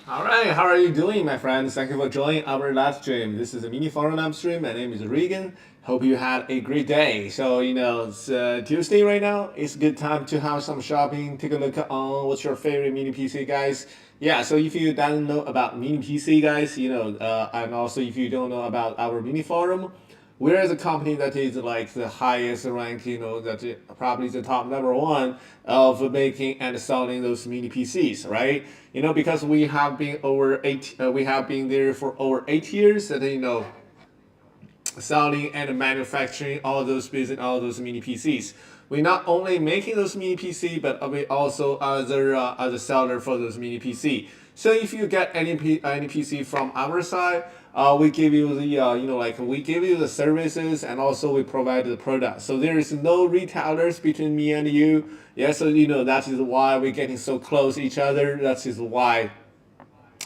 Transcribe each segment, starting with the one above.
All right, how are you doing, my friends? Thank you for joining our live stream. This is a Mini Forum live stream. My name is Regan. Hope you had a great day. So, it's Tuesday right now. It's a good time to have some shopping. Take a look on what's your favorite Mini PC, guys. Yeah, so if you don't know about Mini PC, guys, and also if you don't know about our Mini Forum, we're the company that is like the highest rank, that is probably the top number one of making and selling those mini PCs, right? Because we have been there for over 8 years, that selling and manufacturing all those business, all those mini PCs. We not only making those mini PC, but we also other seller for those mini PC. So if you get any PC from our side, we give you the we give you the services and also we provide the product. So there is no retailers between me and you. Yeah, so that is why we're getting so close each other. That is why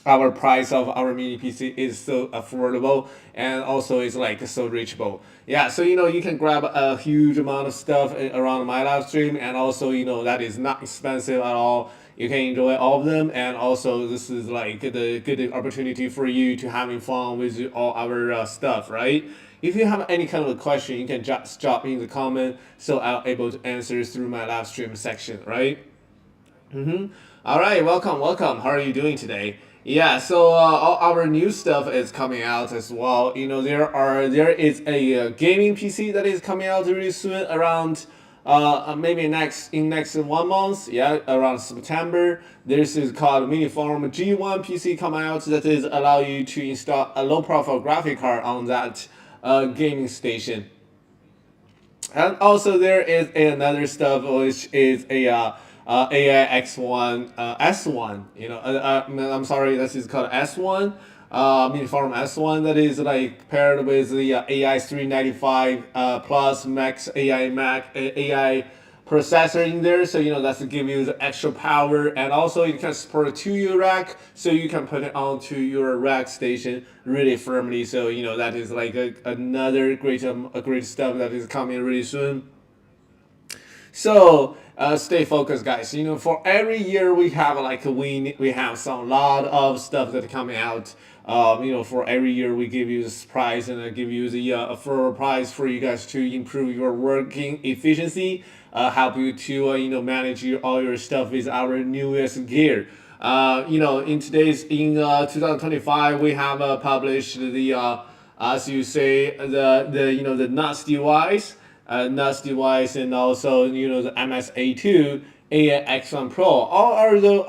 our price of our mini PC is so affordable and also is like so reachable. Yeah, so you can grab a huge amount of stuff around my live stream, and also that is not expensive at all. You can enjoy all of them, and also this is like the good opportunity for you to having fun with all our stuff, right? If you have any kind of question, you can just drop in the comment so I'll able to answer through my live stream section, right? All right, welcome. How are you doing today? Yeah, so all our new stuff is coming out as well. There is a gaming PC that is coming out really soon, around maybe next 1 month. Yeah, around September. This is called Minisforum G1 PC coming out that is allow you to install a low profile graphic card on that gaming station. And also there is another stuff which is a AI X1 S1. I'm sorry, this is called S1. Miniform S1 that is like paired with the AI 395 plus Max AI AI processor in there, so that's to give you the extra power, and also you can support a 2U rack, so you can put it onto your rack station really firmly. So that is like another great stuff that is coming really soon. So stay focused, guys. For every year we have we have some lot of stuff that coming out. For every year we give you this prize, and I give you the for prize for you guys to improve your working efficiency, help you to manage all your stuff with our newest gear. In 2025 we have published the as you say the NUS device, and also the MSA2 AX1 Pro. All are the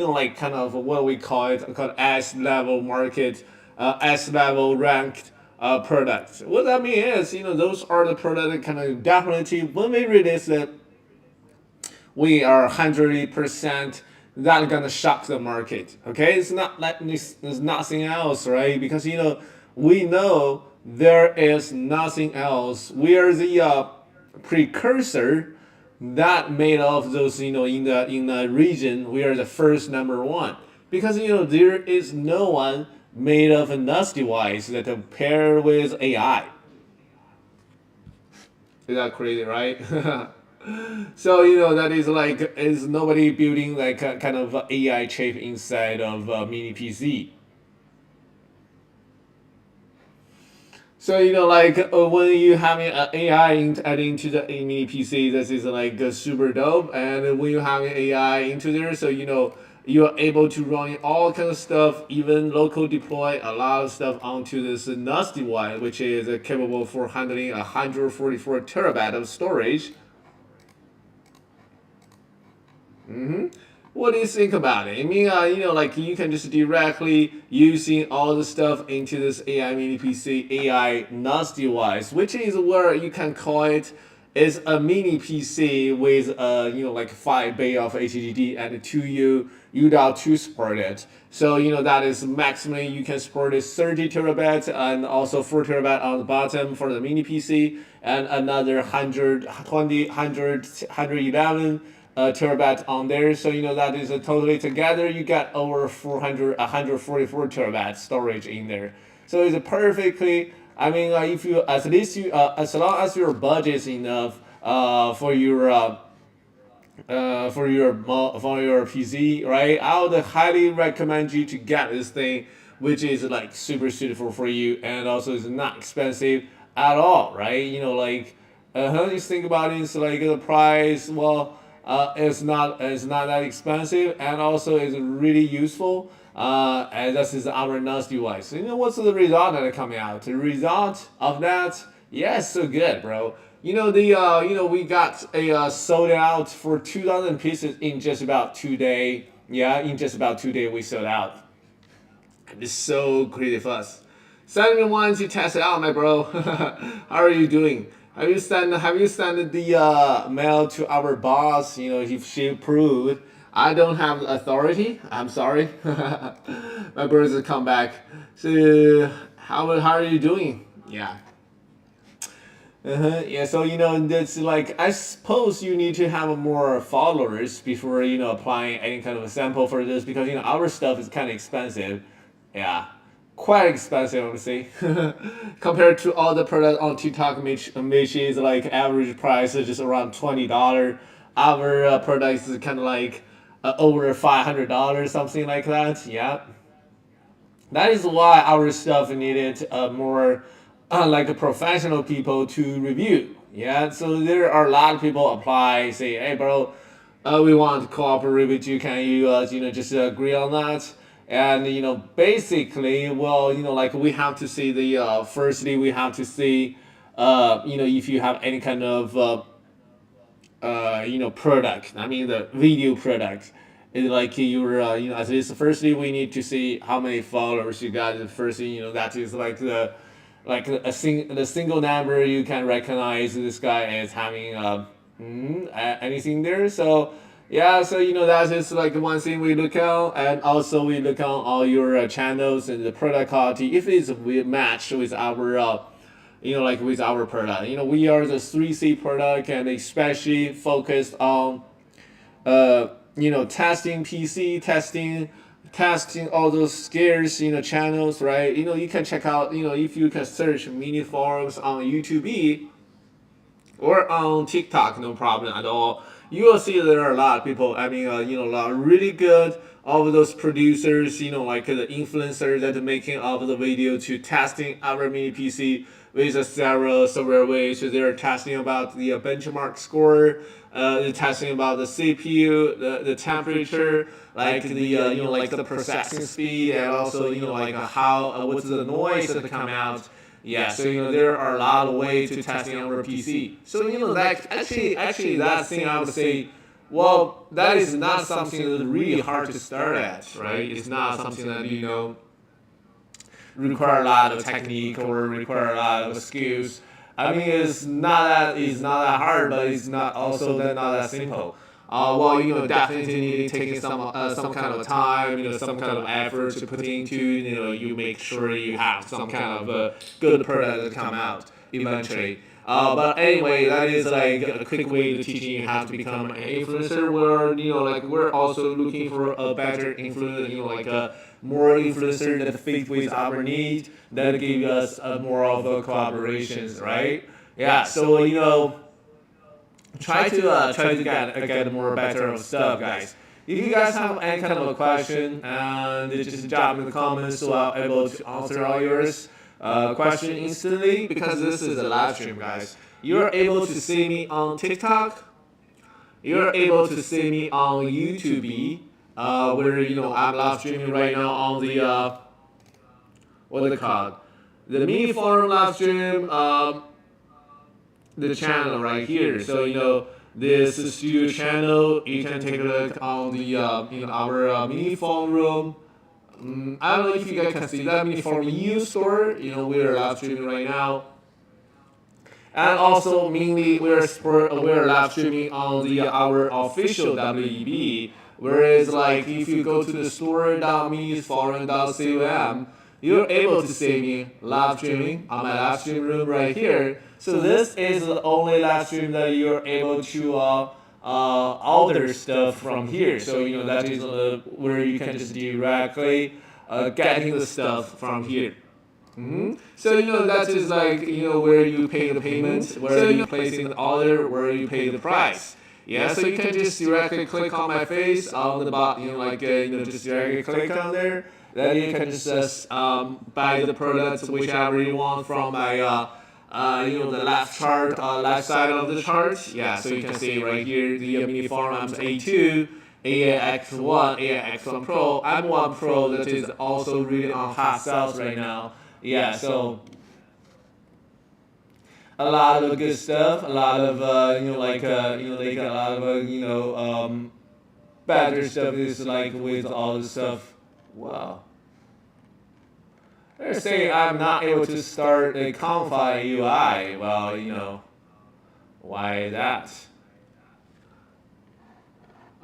like kind of what we call it called S level market, S level ranked products. What that means is those are the products that kind of definitely when we release it, we are 100% that gonna shock the market. Okay, it's not like there's nothing else, right? Because we know there is nothing else. We are the precursor that made of those. In the region, we are the first number one, because there is no one made of a NUS device that pair with AI. Is that crazy, right? So that is like is nobody building like a kind of AI chip inside of a mini PC. So like when you having an AI added into the mini PC, this is like super dope. And when you having AI into there, so you're able to run all kind of stuff, even local deploy a lot of stuff onto this NUS device, which is capable for handling 144 terabyte of storage. What do you think about it? I mean, like you can just directly using all the stuff into this AI mini PC, AI NUS device, which is where you can call it is a mini PC with like 5 bay of HDD and 2U.2 supported. So that is maximally you can support is 30 terabytes and also 4 terabyte on the bottom for the mini PC, and another 111 terabyte on there. So that is a totally together you get over 144 terabyte storage in there. So it's a perfectly. I mean, if you at least you as long as your budget is enough for your for your PC, right? I would highly recommend you to get this thing, which is like super suitable for you, and also is not expensive at all, right? Like, just think about it. It's like the price. Well, it's not that expensive, and also is really useful. And this is our NAS device. What's the result that are coming out? The result of that, yes, so good, bro. We got a sold out for 2,000 pieces in just about 2 days. Yeah, in just about 2 days we sold out. It's so pretty fast. Send me one to test it out, my bro. How are you doing? Have you sent the mail to our boss? If she approved. I don't have authority. I'm sorry. My brothers come back. So how are you doing? Yeah. Yeah, so that's like I suppose you need to have more followers before applying any kind of a sample for this because our stuff is kind of expensive. Yeah, quite expensive, I would say, compared to all the products on TikTok, which is like average price is just around $20. Our products is kind of like over $500, something like that. Yeah, that is why our stuff needed more like a professional people to review. Yeah, so there are a lot of people apply, say, hey, bro, we want to cooperate with you. Can you, just agree on that? And basically, well, like we have to see the firstly, we have to see, if you have any kind of product. I mean, the video product. It's like you're, at least firstly, we need to see how many followers you got. And firstly, that is like the single number you can recognize this guy as having anything there. So yeah, so that is like one thing we look at, and also we look on all your channels and the product quality. If it's matched with our like with our product. We are the 3C product and especially focused on, testing PC, testing all those scarce, channels, right? You can check out, if you can search mini forums on YouTube or on TikTok, no problem at all. You will see there are a lot of people. I mean, a lot of really good of those producers, like the influencers that are making of the video to testing our mini PC with several ways. So they're testing about the benchmark score, they're testing about the CPU, the temperature, like the like the processing speed, and also like how what's the noise that come out. Yeah, so there are a lot of ways to testing our PC. So that actually that thing I would say, well, that is not something that's really hard to start at, right? It's not something that require a lot of technique or require a lot of skills. I mean, it's not that hard, but it's not also not that simple. Well, definitely need taking some kind of time, some kind of effort to put into, you make sure you have some kind of a good product that come out eventually. But anyway, that is like a quick way to teaching you how to become an influencer. Where like we're also looking for a better influencer, like a more influencer that fit with our need, that give us more of a collaborations, right? Yeah. So try to get more better stuff, guys. If you guys have any kind of a question, and just drop in the comments so I'm able to answer all yours question instantly, because this is a live stream, guys. You're able to see me on TikTok. You're able to see me on YouTube, where I'm live streaming right now on the what they called, the mini forum live stream. The channel right here. So this studio channel. You can take a look on the our mini forum. I don't know if you guys can see that mini forum news store. We're live streaming right now, and also mainly we're live streaming on the our official WEB. Whereas like if you go to the store.minisforum.com, you're able to see me live streaming on my live stream room right here. So this is the only live stream that you're able to order stuff from here. So that is where you can just directly getting the stuff from here. So that is like where you pay the payment, where you placing the order, where you pay the price. Yeah, so you can just directly click on my face on the bottom, just directly click on there. Then you can just buy the products whichever you want from my the left chart, left side of the chart. Yeah, so you can see right here the Miniforum A2, AX1, AX1 Pro, M1 Pro that is also really on hot sales right now. Yeah, so a lot of good stuff, a lot of a lot of better stuff is like with all the stuff. Wow. They're saying I'm not able to start a Config UI. Well, why that?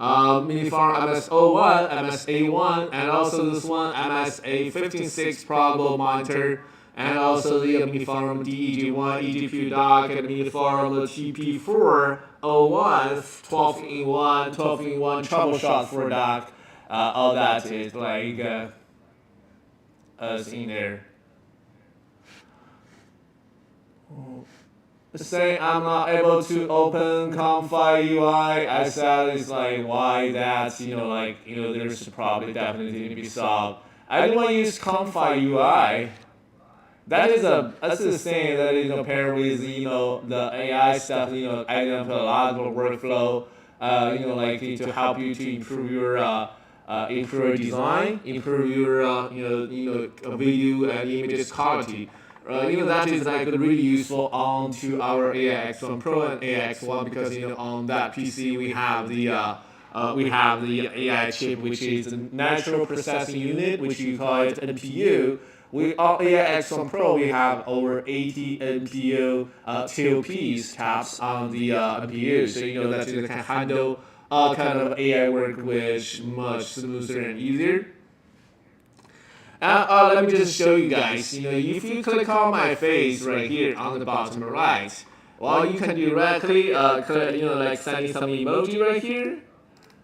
Miniforum MS01, MSA1, and also this one MSA156 probable monitor, and also the Miniforum DEG1, EGPU dock, and Miniforum TP401, 12-in-1, 12-in-1 troubleshot for dock. All that is like us in there. Say I'm not able to open Config UI. I said it's like why that there's probably definitely need to be solved. I don't want to use Config UI. That's the thing that paired with the AI stuff. I put a lot of workflow. To help you to improve your design, improve your video and images quality. That is like really useful onto our AX1 Pro and AX1 because on that PC we have the AI chip, which is the natural processing unit, which you call it NPU. On AX1 Pro we have over 80 NPU TOPs taps on the NPU, so that it can handle all kind of AI work which much smoother and easier. Let me just show you guys. If you click on my face right here on the bottom right, well, you can directly sending some emoji right here.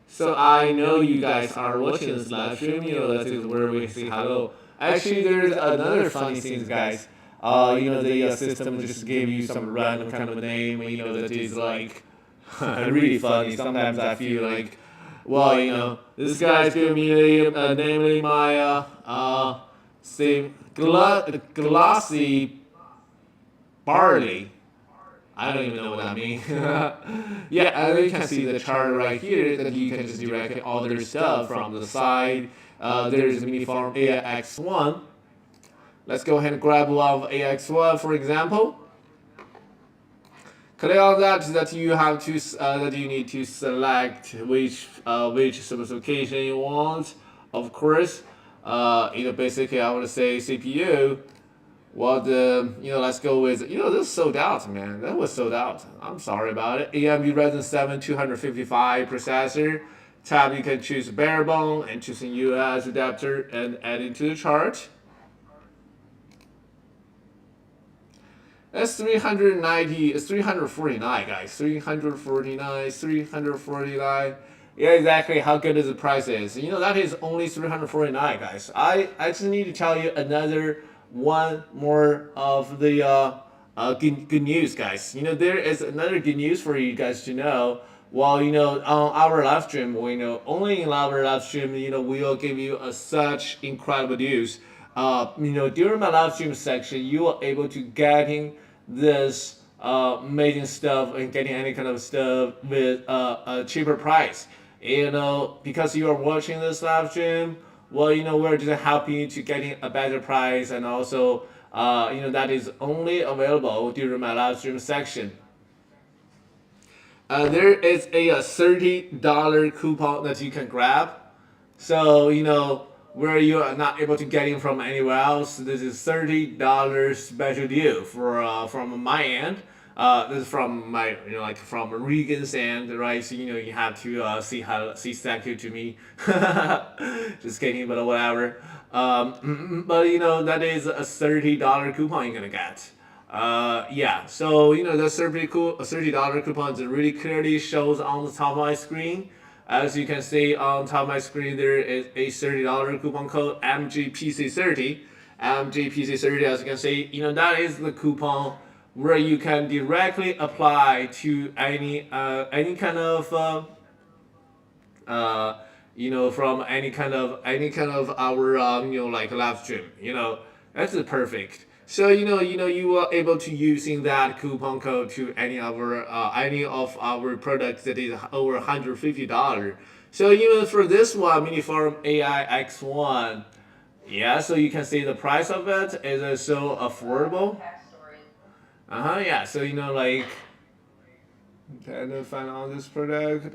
So I know you guys are watching this live stream. That is where we say hello. Actually, there's another funny thing, guys. The system just gave you some random kind of name. That is like really funny. Sometimes I feel like, well, this guy's giving me namely my glossy barley. I don't even know what that means. Yeah, and you can see the chart right here that you can just directly order stuff from the side. There's a Miniforum AX1. Let's go ahead and grab one of AX1, for example. Click on that you have to that you need to select which specification you want. Of course, basically I would say CPU. Well, let's go with this sold out, man. That was sold out. I'm sorry about it. AMD Ryzen 7 255 processor. Tab you can choose bare bone and choose a US adapter and add it to the chart. That's 390, it's 349, guys. 349. Yeah, exactly how good is the price is. That is only 349, guys. I just need to tell you another one more of the good news, guys. There is another good news for you guys to know. Well, on our live stream, only in our live stream, we'll give you such incredible news. During my live stream section, you are able to getting this amazing stuff and getting any kind of stuff with a cheaper price. Because you are watching this live stream, well, we're just helping you to getting a better price, and also, that is only available during my live stream section. There is a $30 coupon that you can grab. So, where you are not able to get it from anywhere else, this is $30 special deal from my end. This is from my, from Regan's end, right? So, you have to say thank you to me. Just kidding, but whatever. But, that is a $30 coupon you're gonna get. Yeah, so the $30 coupon really clearly shows on the top of my screen. As you can see on top of my screen, there is a $30 coupon code MGPC30. MGPC30, as you can see, that is the coupon where you can directly apply to any kind of uh, from any kind of our like live stream. That's perfect. So you are able to using that coupon code to any of our products that is over $150. So even for this one, Miniforum AI X1, yeah. So you can see the price of it is so affordable. Yeah. So like, trying to find on this product.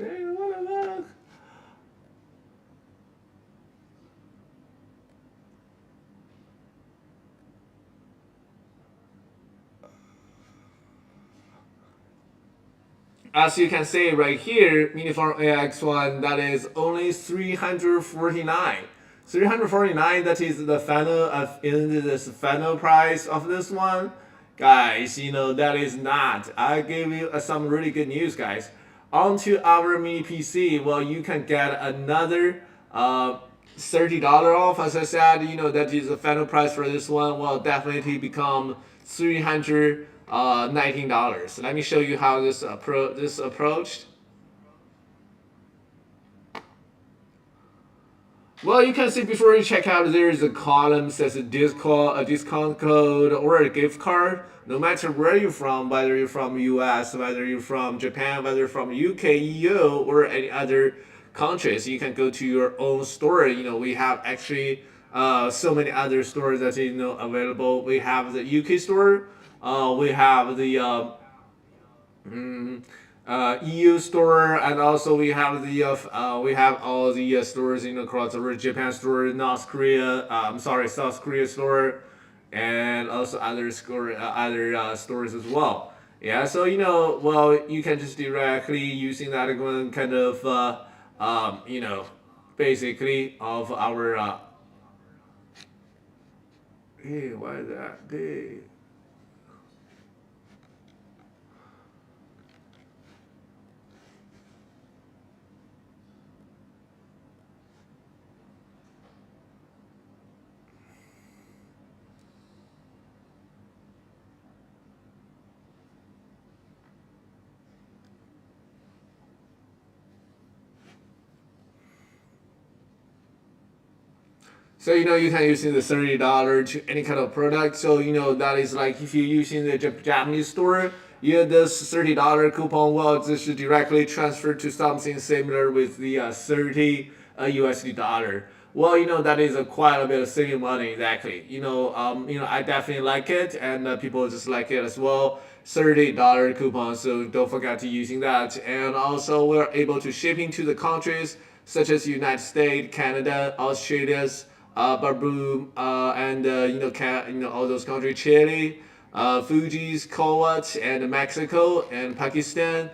As you can see right here, Miniform AX1, that is only 349. 349, that is the final in this final price of this one. Guys, that is not. I gave you some really good news, guys. Onto our mini PC, well, you can get another $30 off. As I said, that is the final price for this one. Will definitely become $319. Let me show you how this approached. Well, you can see before you check out, there is a column says a discount code, or a gift card. No matter where you're from, whether you're from US, whether you're from Japan, whether you're from UK, EU, or any other countries, you can go to your own store. We have actually so many other stores that available. We have the UK store. We have the EU store, and also we have all the stores across the world. Japan store, North Korea, sorry, South Korea store, and also other stores as well. Yeah, so well, you can just directly using that one kind of basically of our hey, why is that? Hey. So you can using the $30 to any kind of product. So that is like if you're using the Japanese store, you have this $30 coupon. Well, this should directly transfer to something similar with the 30 USD dollar. Well, that is quite a bit of saving money exactly. I definitely like it, and people just like it as well. $30 coupon, so don't forget to using that. And also, we're able to shipping to the countries such as United States, Canada, Australia, Barboom, and all those countries, Chile, Fuji's, Kuwait, and Mexico, and Pakistan,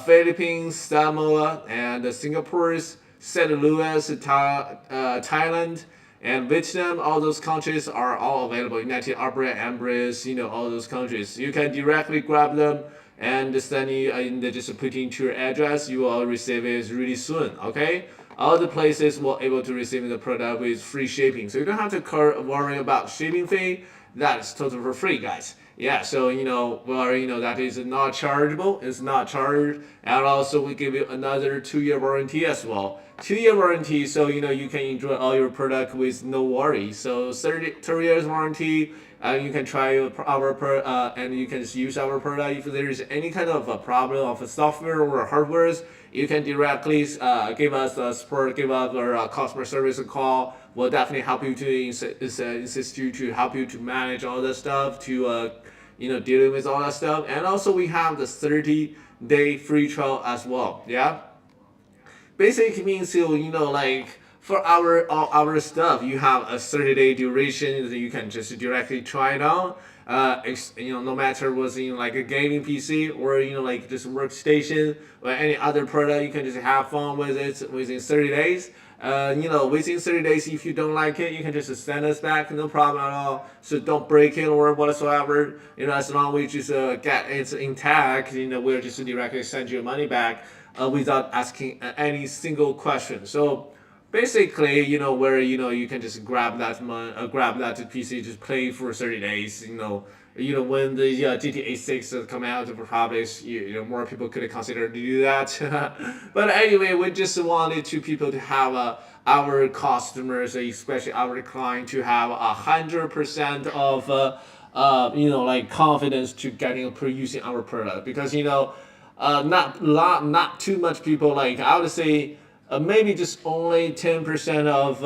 Philippines, Samoa, and Singapore's, St. Louis, Thailand, and Vietnam. All those countries are all available. United Arab Emirates, all those countries. You can directly grab them and send you and just put into your address. You will receive it really soon. Okay. All the places will able to receive the product with free shipping, so you don't have to worry about shipping fee. That's totally for free, guys. Yeah, so well, that is not chargeable. It's not charged, and also we give you another 2-year warranty as well. 2-year warranty, so you can enjoy all your product with no worry. So 30 years warranty. You can try and you can just use our product. If there is any kind of a problem of a software or hardware, you can directly give us a support, give us our customer service a call. We'll definitely help you to insist you to help you to manage all that stuff, to dealing with all that stuff. And also we have the 30-day free trial as well. Yeah, basically means like for all our stuff, you have a 30-day duration that you can just directly try it out. No matter what's like a gaming PC or like just workstation or any other product, you can just have fun with it within 30 days. Within 30 days, if you don't like it, you can just send us back, no problem at all. So don't break it or whatsoever. As long as we just get it intact, we'll just directly send you money back without asking any single question. So basically, where you can just grab that PC, just play for 30 days. when the GTA 6 come out of probably more people could consider to do that. But anyway, we just wanted to people to have our customers, especially our client, to have 100% of like confidence to getting using our product because not too much people like I would say maybe just only 10% of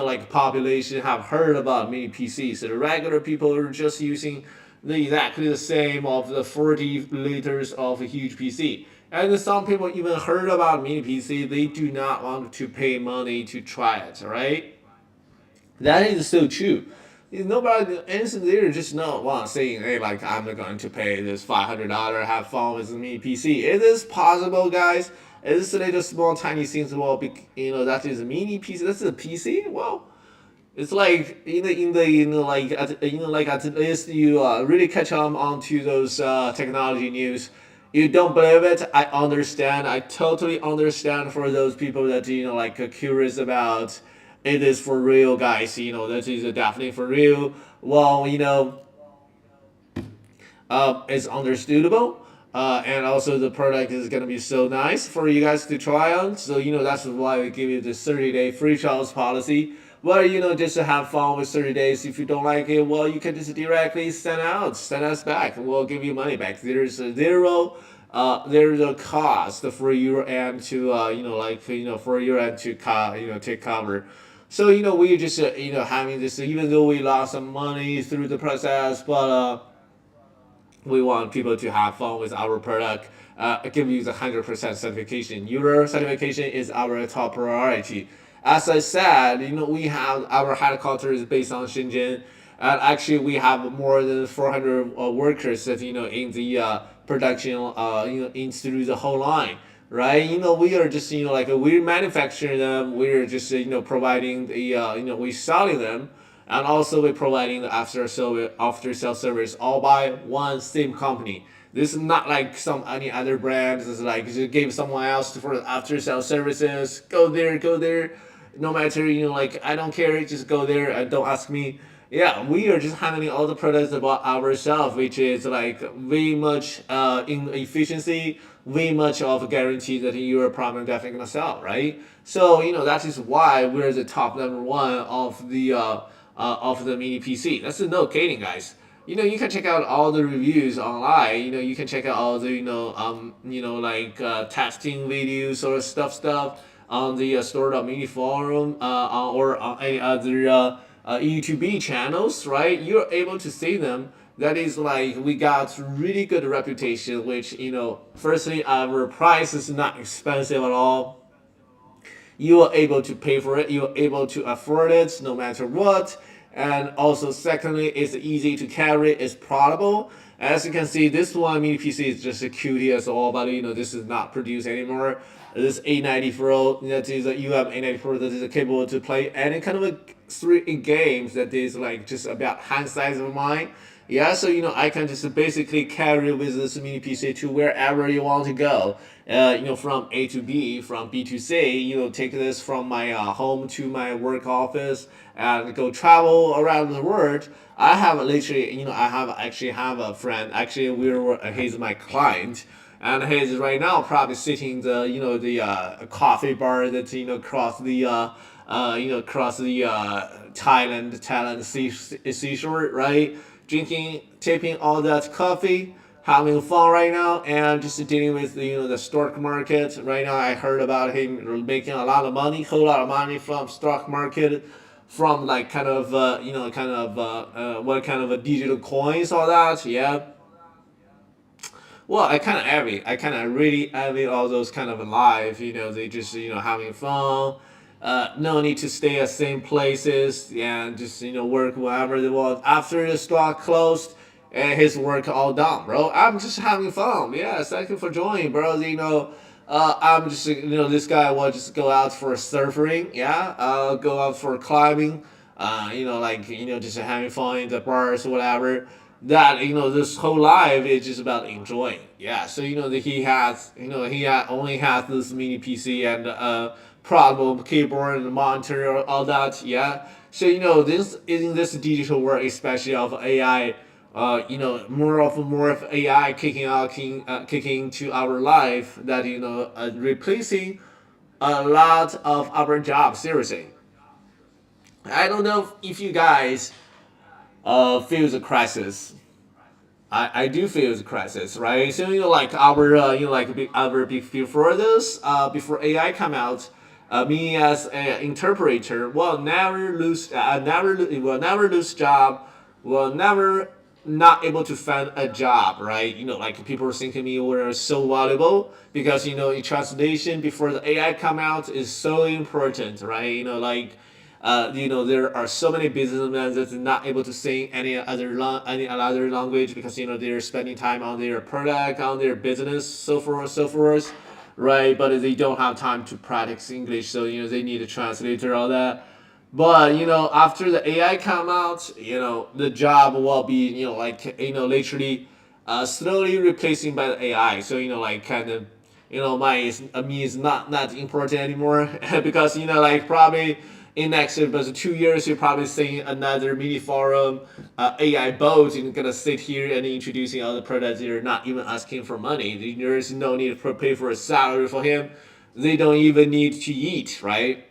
like population have heard about mini PCs. The regular people are just using exactly the same of the 40 liters of a huge PC. And some people even heard about mini PC. They do not want to pay money to try it. Right? That is so true. Nobody, and they're just not one saying, "Hey, like I'm not going to pay this $500, have fun with me PC." It is possible, guys. It's a little small, tiny things. Well, that is a mini PC. That's a PC. Well, it's like like at least you really catch on to those technology news. You don't believe it? I understand. I totally understand for those people that like curious about. It is for real, guys. That is definitely for real. Well, it's understandable. And also the product is gonna be so nice for you guys to try on. So that's why we give you the 30-day free trials policy. Well, just to have fun with 30 days. If you don't like it, well, you can just directly send us back, and we'll give you money back. There's a zero. There's a cost for your end to for your end to take cover. So we just having this even though we lost some money through the process, but we want people to have fun with our product. Give you the 100% certification. Your certification is our top priority. As I said, we have our headquarters based on Shenzhen, and actually we have more than 400 workers that in the production, in through the whole line. Right, we are just like we're manufacturing them. We're just providing the we selling them, and also we're providing the after sale service all by one same company. This is not like some any other brands. It's like you give someone else for the after sale services. Go there. No matter like I don't care. Just go there and don't ask me. Yeah, we are just handling all the products about ourselves, which is like way much in efficiency, way much of a guarantee that your problem definitely gonna sell, right? So that is why we're the top number one of the mini PC. That's no kidding, guys. You can check out all the reviews online. You can check out all the like testing videos or stuff on the store.miniforum or on any other YouTube channels, right? You're able to see them. That is like we got really good reputation, which firstly our price is not expensive at all. You are able to pay for it. You are able to afford it no matter what. And also, secondly, it's easy to carry. It's portable. As you can see, this one mini PC is just a cutie as all, but this is not produced anymore. This A94, that is a UM A94 that is capable to play any kind of a three games that is like just about hand size of mine. Yeah, so I can just basically carry with this mini PC to wherever you want to go. From A to B, from B to C. Take this from my home to my work office and go travel around the world. I have literally, I have actually have a friend. Actually, he's my client, and he's right now probably sitting the coffee bar that across the across the Thailand seashore, right? Drinking, tapping all that coffee, having fun right now, and just dealing with the stock market right now. I heard about him making a lot of money, whole lot of money from stock market, from like kind of what kind of a digital coins, all that. Yeah, well, I kind of really envy all those kind of live. They just having fun. No need to stay at same places and just work wherever they want. After the stock closed, and his work all done, bro. I'm just having fun. Yeah, thank you for joining, bro. I'm just this guy will just go out for surfing. Yeah, go out for climbing. Like just having fun in the bars, whatever that this whole life is just about enjoying. Yeah, so that only has this mini PC and problem keyboard and monitor all that. Yeah, so this in this digital world, especially of AI. more of AI kicking into our life that replacing a lot of our jobs. Seriously, I don't know if you guys feel the crisis. I do feel the crisis, right? So like before this, before AI come out, me as an interpreter will never will never lose job, will never not able to find a job, right? Like people thinking me were so valuable because in translation before the AI come out is so important, right? There are so many businessmen that's not able to sing any other language because they're spending time on their product, on their business, so forth, right? But they don't have time to practice English, so they need a translator, all that. But after the AI come out, the job will be literally slowly replacing by the AI. So like kind of my me is not that important anymore because like probably in next but 2 years you're probably seeing another Minisforum AI bot and gonna sit here and introducing all the products. They're not even asking for money. There's no need to pay for a salary for him. They don't even need to eat, right?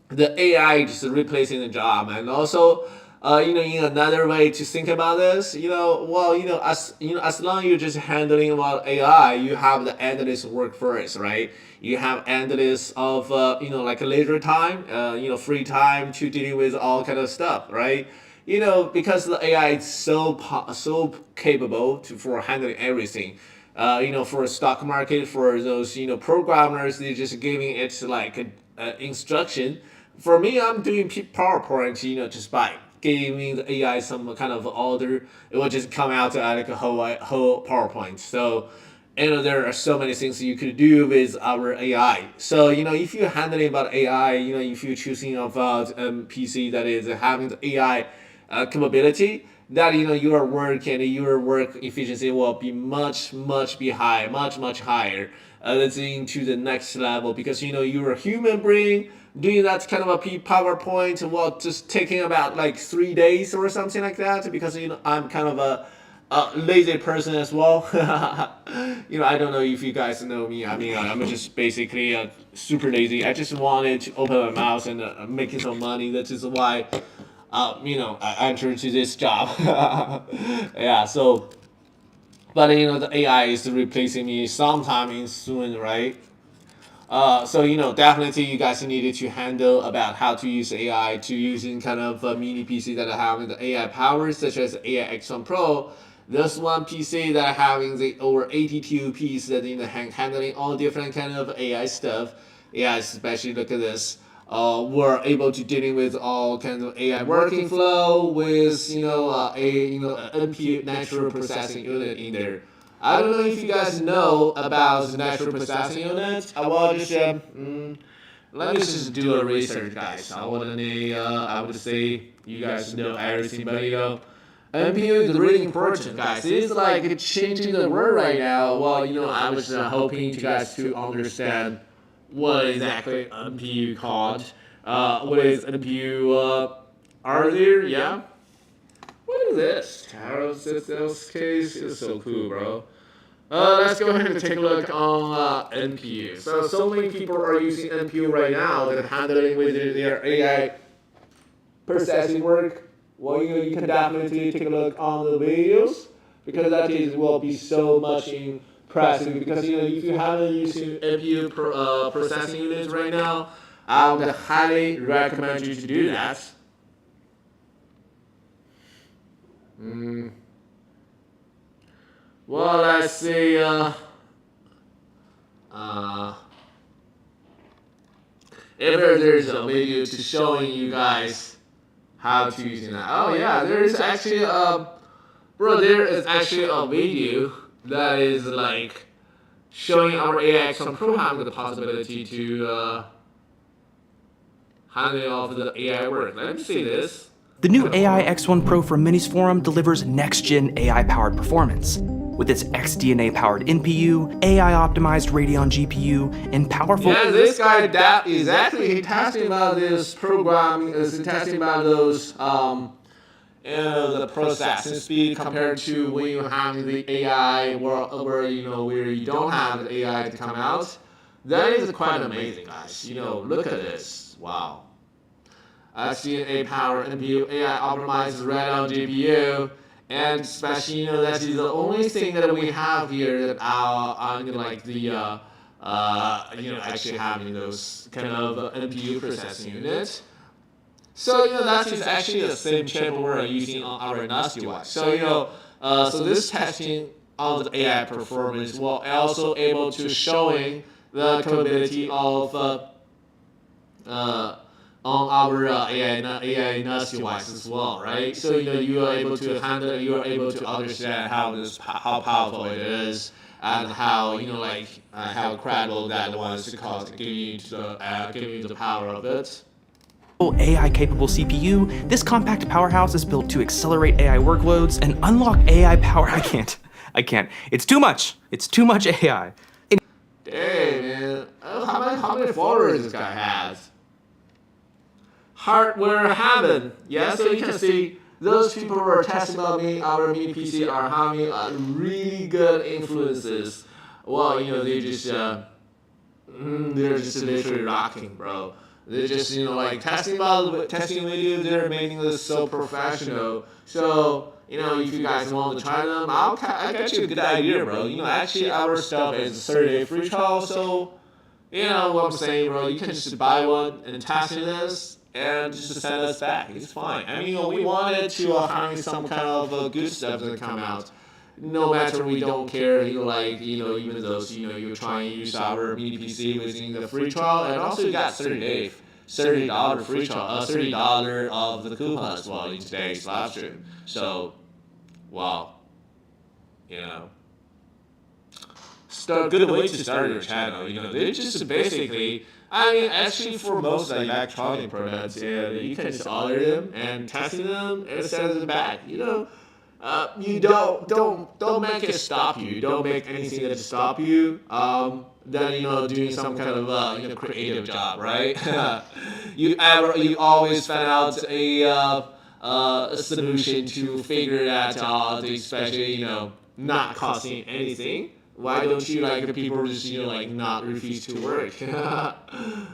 The AI just replacing the job. And also in another way to think about this, as long as you're just handling about AI, you have the endless work first, right? You have endless of like leisure time, free time to dealing with all kind of stuff, right? Because the AI is so capable for handling everything. For a stock market, for those programmers, they're just giving it like a instruction. For me, I'm doing PowerPoint, just by giving the AI some kind of order, it will just come out like a whole PowerPoint. So, there are so many things you could do with our AI. So, if you're handling about AI, if you're choosing about PC that is having the AI capability, that your work and your work efficiency will be much higher. That's into the next level because you're a human brain doing that kind of a PowerPoint, well, just taking about like 3 days or something like that because I'm kind of a lazy person as well. I don't know if you guys know me. I mean, I'm just basically super lazy. I just wanted to open my mouth and making some money. That is why I entered to this job. Yeah, so but the AI is replacing me sometime soon, right? So definitely you guys needed to handle about how to use AI to using kind of a mini PC that are having the AI powers such as AI X1 Pro. This one PC that are having the over 82 piece that handling all different kind of AI stuff. Yeah, especially look at this. We're able to dealing with all kinds of AI working flow with NPU natural processing unit in there. I don't know if you guys know about the natural processing unit. I will just let me just do a research, guys. I would say you guys know everything, but NPU is really important, guys. It's like changing the world right now. Well, I was hoping you guys to understand what exactly NPU called. What is NPU? Are there? Yeah. What is this? Tarot Systems case is so cool, bro. Let's go ahead and take a look on NPU. So many people are using NPU right now that are handling with their AI processing work. Well, you can definitely take a look on the videos because that will be so much impressive. Because if you haven't using NPU processing units right now, I would highly recommend you to do that. Well, let's see. If there's a video to showing you guys how to use that. Oh yeah, there is actually there is actually a video that is like showing our AI some program the possibility to handle all of the AI work. Let me see this. The new AI X1 Pro from Minisforum delivers next-gen AI-powered performance. With its XDNA-powered NPU, AI-optimized Radeon GPU, and powerful... Yeah, this guy that is actually testing about this program, is testing about those the processing speed compared to when you have the AI where you don't have the AI to come out. That is quite amazing, guys. Look at this. Wow. XDNA powered NPU AI optimized Radeon GPU, and especially that is the only thing that we have here that actually having those kind of NPU processing units. So that is actually the same chip we're using on our NAS device. So so this testing of the AI performance will also able to showing the capability of on our AI NAS device as well, right? So you are able to handle, you are able to understand how powerful it is, and how how credible that was to give you the power of it. AI-capable CPU, this compact powerhouse is built to accelerate AI workloads and unlock AI power. I can't. It's too much. It's too much AI. Dang, man. How many followers this guy has? Hardware heaven. Yeah, so you can see those people who are testing about our Mini PC are having really good influences. Well, they just they're just literally rocking, bro. They're just testing videos. They're making this so professional. So if you guys want to try them, I got you a good idea, bro. Actually our stuff is 30-day free trial. So what I'm saying, bro. You can just buy one and test this, and just send us back. It's fine. I mean, we wanted to have some kind of good stuff that come out. No matter, we don't care. Even those you're trying to use our Mini PC within the free trial, and also you got $30 free trial, $30 of the coupon as well in today's live stream. So, wow, good way to start your channel. They just basically. I mean, actually, for most electronic products, you can just order them and testing them and send them back. You don't make it stop you. Don't make anything that stop you. Then doing some kind of creative job, right? you always find out a solution to figure that out, especially not costing anything. Why don't you the people just not refuse to work?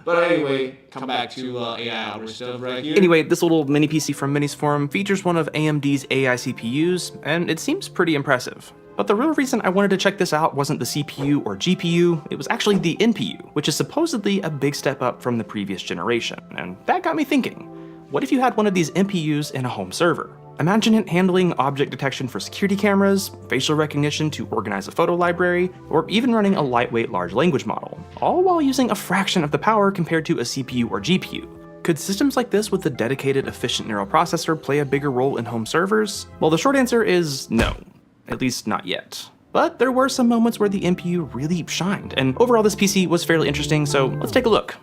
But anyway, come back to AI our stuff right here. Anyway, this little mini PC from Minisforum features one of AMD's AI CPUs, and it seems pretty impressive. But the real reason I wanted to check this out wasn't the CPU or GPU, it was actually the NPU, which is supposedly a big step up from the previous generation. And that got me thinking, what if you had one of these NPUs in a home server? Imagine it handling object detection for security cameras, facial recognition to organize a photo library, or even running a lightweight large language model, all while using a fraction of the power compared to a CPU or GPU. Could systems like this with a dedicated, efficient neural processor play a bigger role in home servers? Well, the short answer is no, at least not yet. But there were some moments where the NPU really shined, and overall this PC was fairly interesting, so let's take a look.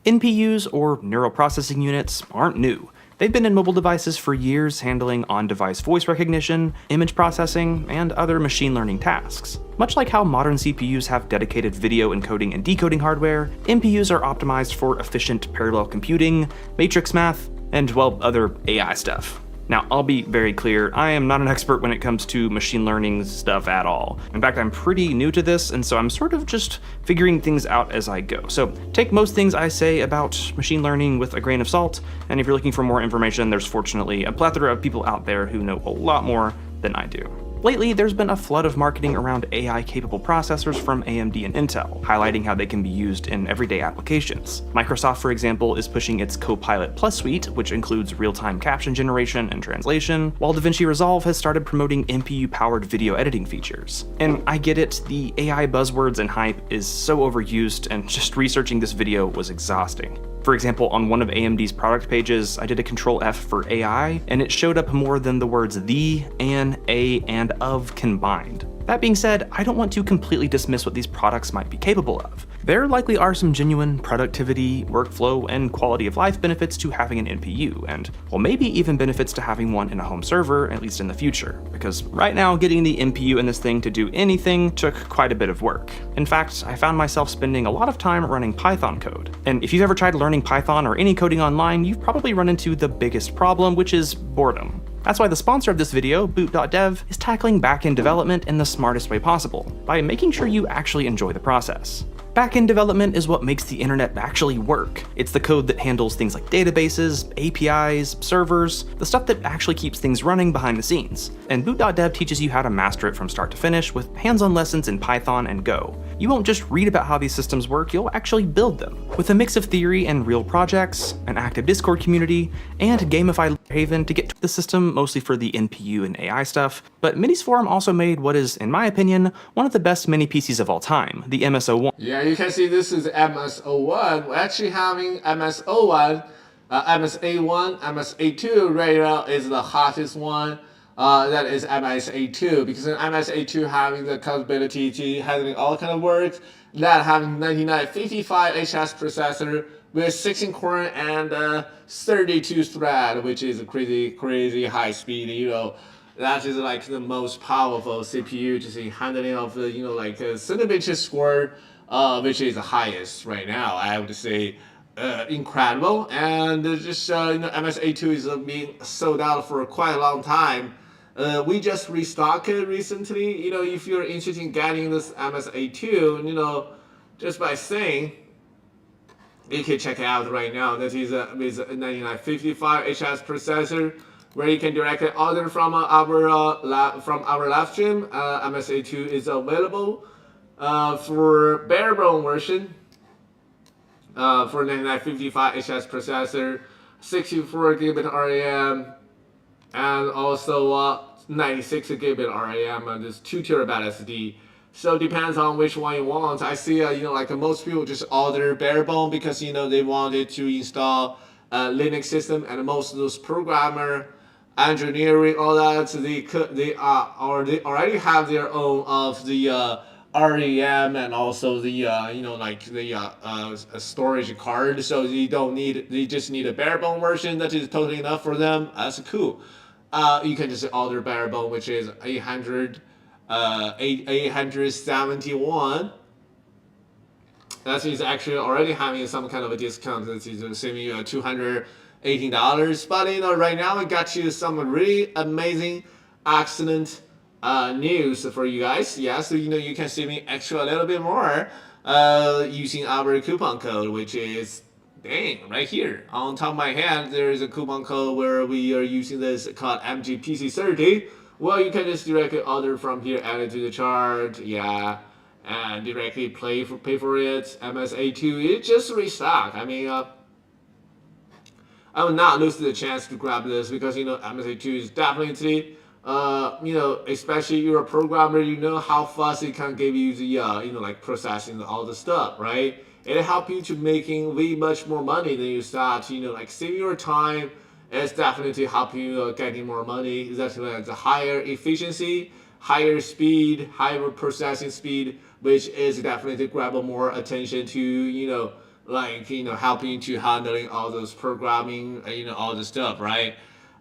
NPUs, or neural processing units, aren't new. They've been in mobile devices for years, handling on-device voice recognition, image processing, and other machine learning tasks. Much like how modern CPUs have dedicated video encoding and decoding hardware, NPUs are optimized for efficient parallel computing, matrix math, and, well, other AI stuff. Now, I'll be very clear, I am not an expert when it comes to machine learning stuff at all. In fact, I'm pretty new to this, and so I'm sort of just figuring things out as I go. So take most things I say about machine learning with a grain of salt, and if you're looking for more information, there's fortunately a plethora of people out there who know a lot more than I do. Lately, there's been a flood of marketing around AI-capable processors from AMD and Intel, highlighting how they can be used in everyday applications. Microsoft, for example, is pushing its Copilot Plus suite, which includes real-time caption generation and translation, while DaVinci Resolve has started promoting NPU-powered video editing features. And I get it, the AI buzzwords and hype is so overused, and just researching this video was exhausting. For example, on one of AMD's product pages, I did a Control F for AI, and it showed up more than the words the, an, a, and of combined. That being said, I don't want to completely dismiss what these products might be capable of. There likely are some genuine productivity, workflow, and quality of life benefits to having an NPU, and well, maybe even benefits to having one in a home server, at least in the future, because right now getting the NPU in this thing to do anything took quite a bit of work. In fact, I found myself spending a lot of time running Python code. And if you've ever tried learning Python or any coding online, you've probably run into the biggest problem, which is boredom. That's why the sponsor of this video, boot.dev, is tackling backend development in the smartest way possible, by making sure you actually enjoy the process. Backend development is what makes the internet actually work. It's the code that handles things like databases, APIs, servers, the stuff that actually keeps things running behind the scenes. And boot.dev teaches you how to master it from start to finish with hands-on lessons in Python and Go. You won't just read about how these systems work, you'll actually build them. With a mix of theory and real projects, an active Discord community, and gamified haven to get to the system mostly for the NPU and AI stuff. But Minisforum also made what is, in my opinion, one of the best mini PCs of all time, the MS-01. Yeah, you can see this is MS-01. We're actually having MS-01, MS-A1, MS-A2 right now is the hottest one. That is MS-A2, because in MS-A2 having the capability to handling all kind of work, that having 9955 HS processor with 16 core and 32 thread, which is a crazy high speed, that is like the most powerful CPU just in handling of the, centimeter square, which is the highest right now. I would say incredible. And just, MS-A2 is being sold out for quite a long time. We just restocked it recently. If you're interested in getting this MS-A2, just by saying, you can check it out right now. That is with a 9955 HS processor, where you can directly order from our live stream. MS-A2 is available for bare bone version for 9955 HS processor, 64 gigabit RAM, and also 96 gigabit RAM, and this 2 terabyte SD. So depends on which one you want. I see, most people just order bare bone because they wanted to install a Linux system, and most of those programmer, engineering, all that, they already have their own of the RAM and also the storage card. So they just need a bare bone version that is totally enough for them. That's cool. You can just order bare bone, which is 871. That is actually already having some kind of a discount. That is saving you $218. But right now we got you some really amazing, excellent news for you guys. Yeah, so you can save me extra a little bit more using our coupon code, which is right here on top of my head. There is a coupon code where we are using this called MGPC30. Well, you can just directly order from here, add it to the chart, yeah, and directly pay for it. MS-A2, it just restock. I mean, I will not lose the chance to grab this because MS-A2 is definitely, especially you're a programmer, how fast it can give you the processing all the stuff, right? It'll help you to making way much more money than you start, saving your time. It's definitely helping you getting more money. That's the higher efficiency, higher speed, higher processing speed, which is definitely grab more attention to, helping to handling all those programming, all the stuff, right?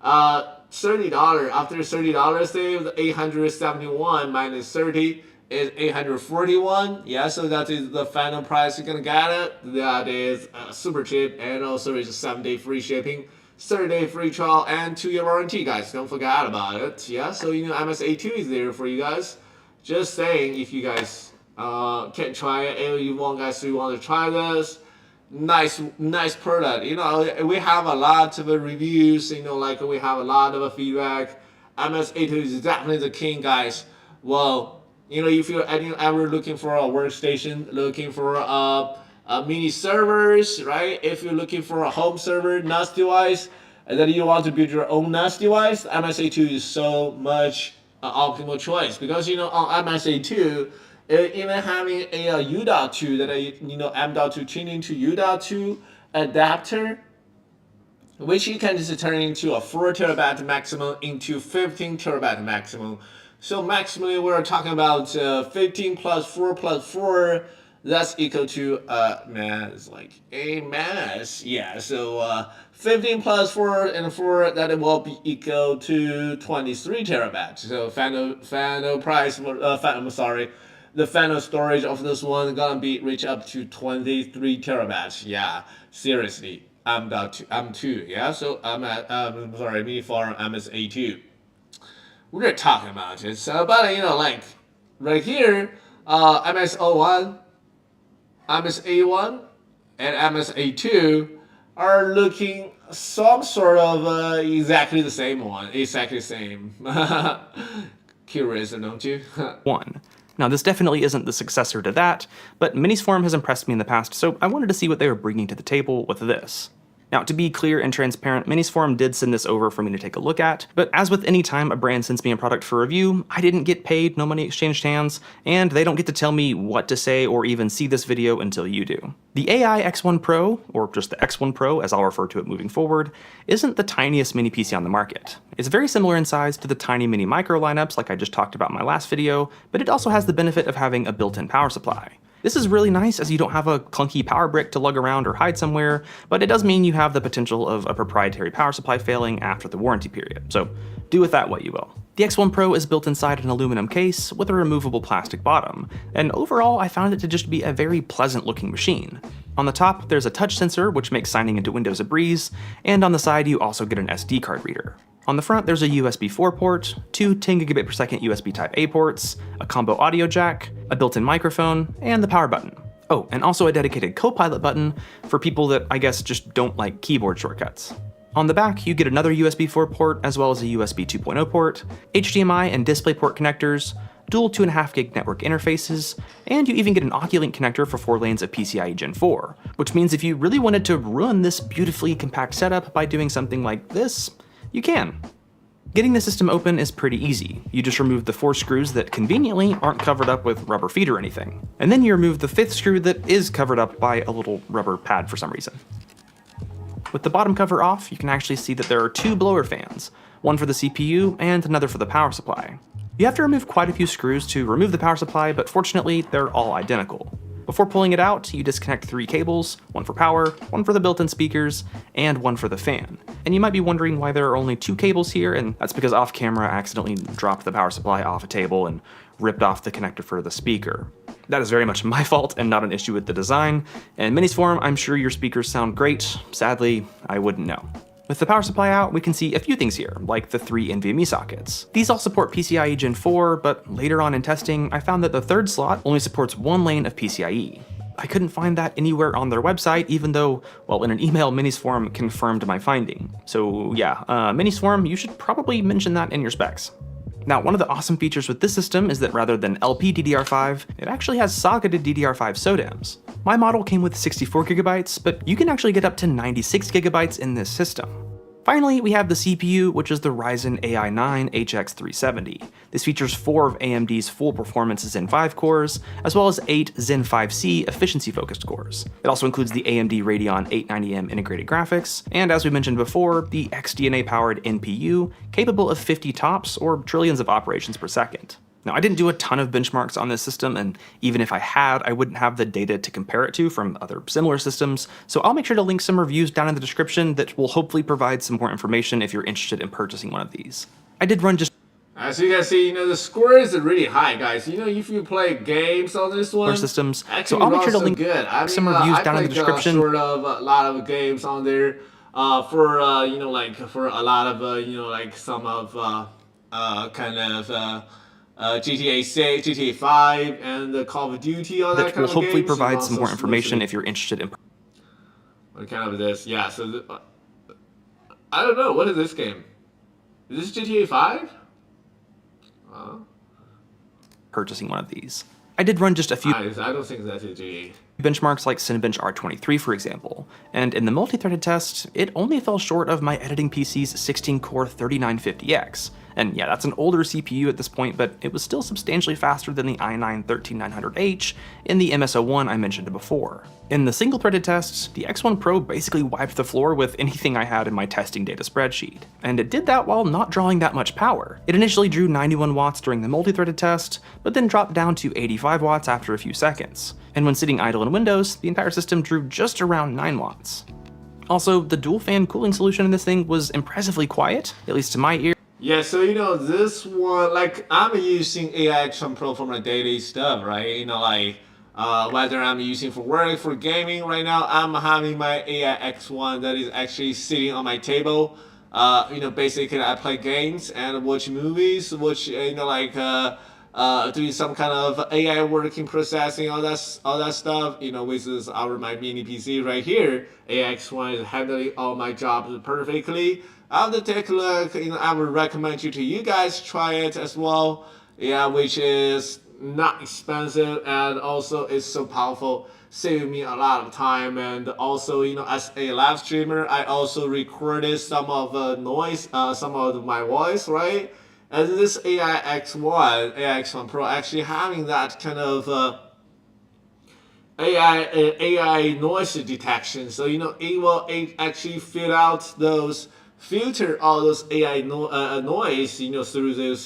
$30, after $30 save, the 871 minus 30 is 841. Yeah, so that is the final price you're gonna get it. That is super cheap, and also it's 7-day free shipping, 30-day free trial, and 2-year warranty, guys. Don't forget about it. Yeah, so MS-A2 is there for you guys. Just saying, if you guys can try it, if you want to try this, nice product. We have a lot of reviews. We have a lot of feedback. MS-A2 is definitely the king, guys. Well, if you're ever looking for a workstation, looking for mini servers, right? If you're looking for a home server NAS device, and then you want to build your own NAS device, MS-A2 is so much optimal choice, because on MS-A2, even having a U.2 that M.2 tuning to U.2 adapter, which you can just turn into a 4 terabyte maximum into 15 terabyte maximum. So maximally we're talking about 15 plus 4 plus 4. That's equal to mass, like a mass. Yeah, so 15 plus 4 and 4, that will be equal to 23 terabytes. So final price for the final storage of this one gonna be reach up to 23 terabytes. Yeah, seriously. I'm 2. Yeah, so I'm at Minisforum MSA2. We're talking about it. So, but like right here, MSO1, MSA1, and MSA2 are looking some sort of exactly the same one, exactly the same. Curious, don't you? 1. Now, this definitely isn't the successor to that, but Minisforum has impressed me in the past, so I wanted to see what they were bringing to the table with this. Now, to be clear and transparent, Minisforum did send this over for me to take a look at, but as with any time a brand sends me a product for review, I didn't get paid, no money exchanged hands, and they don't get to tell me what to say or even see this video until you do. The AI X1 Pro, or just the X1 Pro as I'll refer to it moving forward, isn't the tiniest mini PC on the market. It's very similar in size to the tiny mini micro lineups like I just talked about in my last video, but it also has the benefit of having a built-in power supply. This is really nice as you don't have a clunky power brick to lug around or hide somewhere, but it does mean you have the potential of a proprietary power supply failing after the warranty period, so do with that what you will. The X1 Pro is built inside an aluminum case with a removable plastic bottom, and overall I found it to just be a very pleasant looking machine. On the top there's a touch sensor which makes signing into Windows a breeze, and on the side you also get an SD card reader. On the front, there's a USB 4 port, 2 10GB per second USB Type-A ports, a combo audio jack, a built-in microphone, and the power button. Oh, and also a dedicated Copilot button for people that I guess just don't like keyboard shortcuts. On the back, you get another USB 4 port as well as a USB 2.0 port, HDMI and DisplayPort connectors, dual 2.5 gig network interfaces, and you even get an Oculink connector for 4 lanes of PCIe Gen 4, which means if you really wanted to run this beautifully compact setup by doing something like this, you can. Getting the system open is pretty easy. You just remove the 4 screws that conveniently aren't covered up with rubber feet or anything. And then you remove the 5th screw that is covered up by a little rubber pad for some reason. With the bottom cover off, you can actually see that there are 2 blower fans, one for the CPU and another for the power supply. You have to remove quite a few screws to remove the power supply, but fortunately they're all identical. Before pulling it out, you disconnect 3 cables, one for power, one for the built-in speakers, and one for the fan. And you might be wondering why there are only 2 cables here, and that's because off camera I accidentally dropped the power supply off a table and ripped off the connector for the speaker. That is very much my fault and not an issue with the design, and Minisforum, I'm sure your speakers sound great. Sadly, I wouldn't know. With the power supply out, we can see a few things here, like the 3 NVMe sockets. These all support PCIe Gen 4, but later on in testing, I found that the 3rd slot only supports 1 lane of PCIe. I couldn't find that anywhere on their website, even though, well, in an email, Minisforum confirmed my finding. So yeah, Minisforum, you should probably mention that in your specs. Now, one of the awesome features with this system is that rather than LP DDR5, it actually has socketed DDR5 SODIMMs. My model came with 64GB, but you can actually get up to 96GB in this system. Finally, we have the CPU, which is the Ryzen AI 9 HX370. This features 4 of AMD's full performance Zen 5 cores, as well as 8 Zen 5C efficiency-focused cores. It also includes the AMD Radeon 890M integrated graphics, and as we mentioned before, the XDNA-powered NPU, capable of 50 TOPS, or trillions of operations per second. Now, I didn't do a ton of benchmarks on this system, and even if I had, I wouldn't have the data to compare it to from other similar systems, so I'll make sure to link some reviews down in the description that will hopefully provide some more information if you're interested in purchasing one of these. I did run just As you can see, the score is really high, guys. If you play games on this one, systems, so I'll make sure to link some reviews down in the description. Sort of a lot of games on there, for for a lot of some of GTA 6, GTA 5, and the Call of Duty, all that kind will of hopefully games, provide some more information if you're interested in what kind of this. Yeah, so I don't know, what is this game? Is this GTA 5? Purchasing one of these. I did run just a few I don't think that's a GTA. benchmarks like Cinebench R23, for example, and in the multi-threaded test, it only fell short of my editing PC's 16-core 3950X. And yeah, that's an older CPU at this point, but it was still substantially faster than the i9-13900H in the MSO1 I mentioned before. In the single-threaded tests, the X1 Pro basically wiped the floor with anything I had in my testing data spreadsheet. And it did that while not drawing that much power. It initially drew 91 watts during the multi-threaded test, but then dropped down to 85 watts after a few seconds. And when sitting idle in Windows, the entire system drew just around 9 watts. Also, the dual fan cooling solution in this thing was impressively quiet, at least to my ear. Yeah, so this one, like I'm using AI X1 Pro for my daily stuff, right? Whether I'm using for work, for gaming, right now I'm having my AI X1 that is actually sitting on my table. Basically I play games and watch movies, doing some kind of AI working, processing, all that stuff, with my mini PC right here. AI X1 is handling all my jobs perfectly. I'll have to take a look, I would recommend you guys try it as well. Yeah, which is not expensive and also it's so powerful, saving me a lot of time. And also, as a live streamer, I also recorded some of the noise, some of my voice, right? And this AI X1 Pro actually having that kind of AI noise detection. So it will actually filter all those AI noise, through this,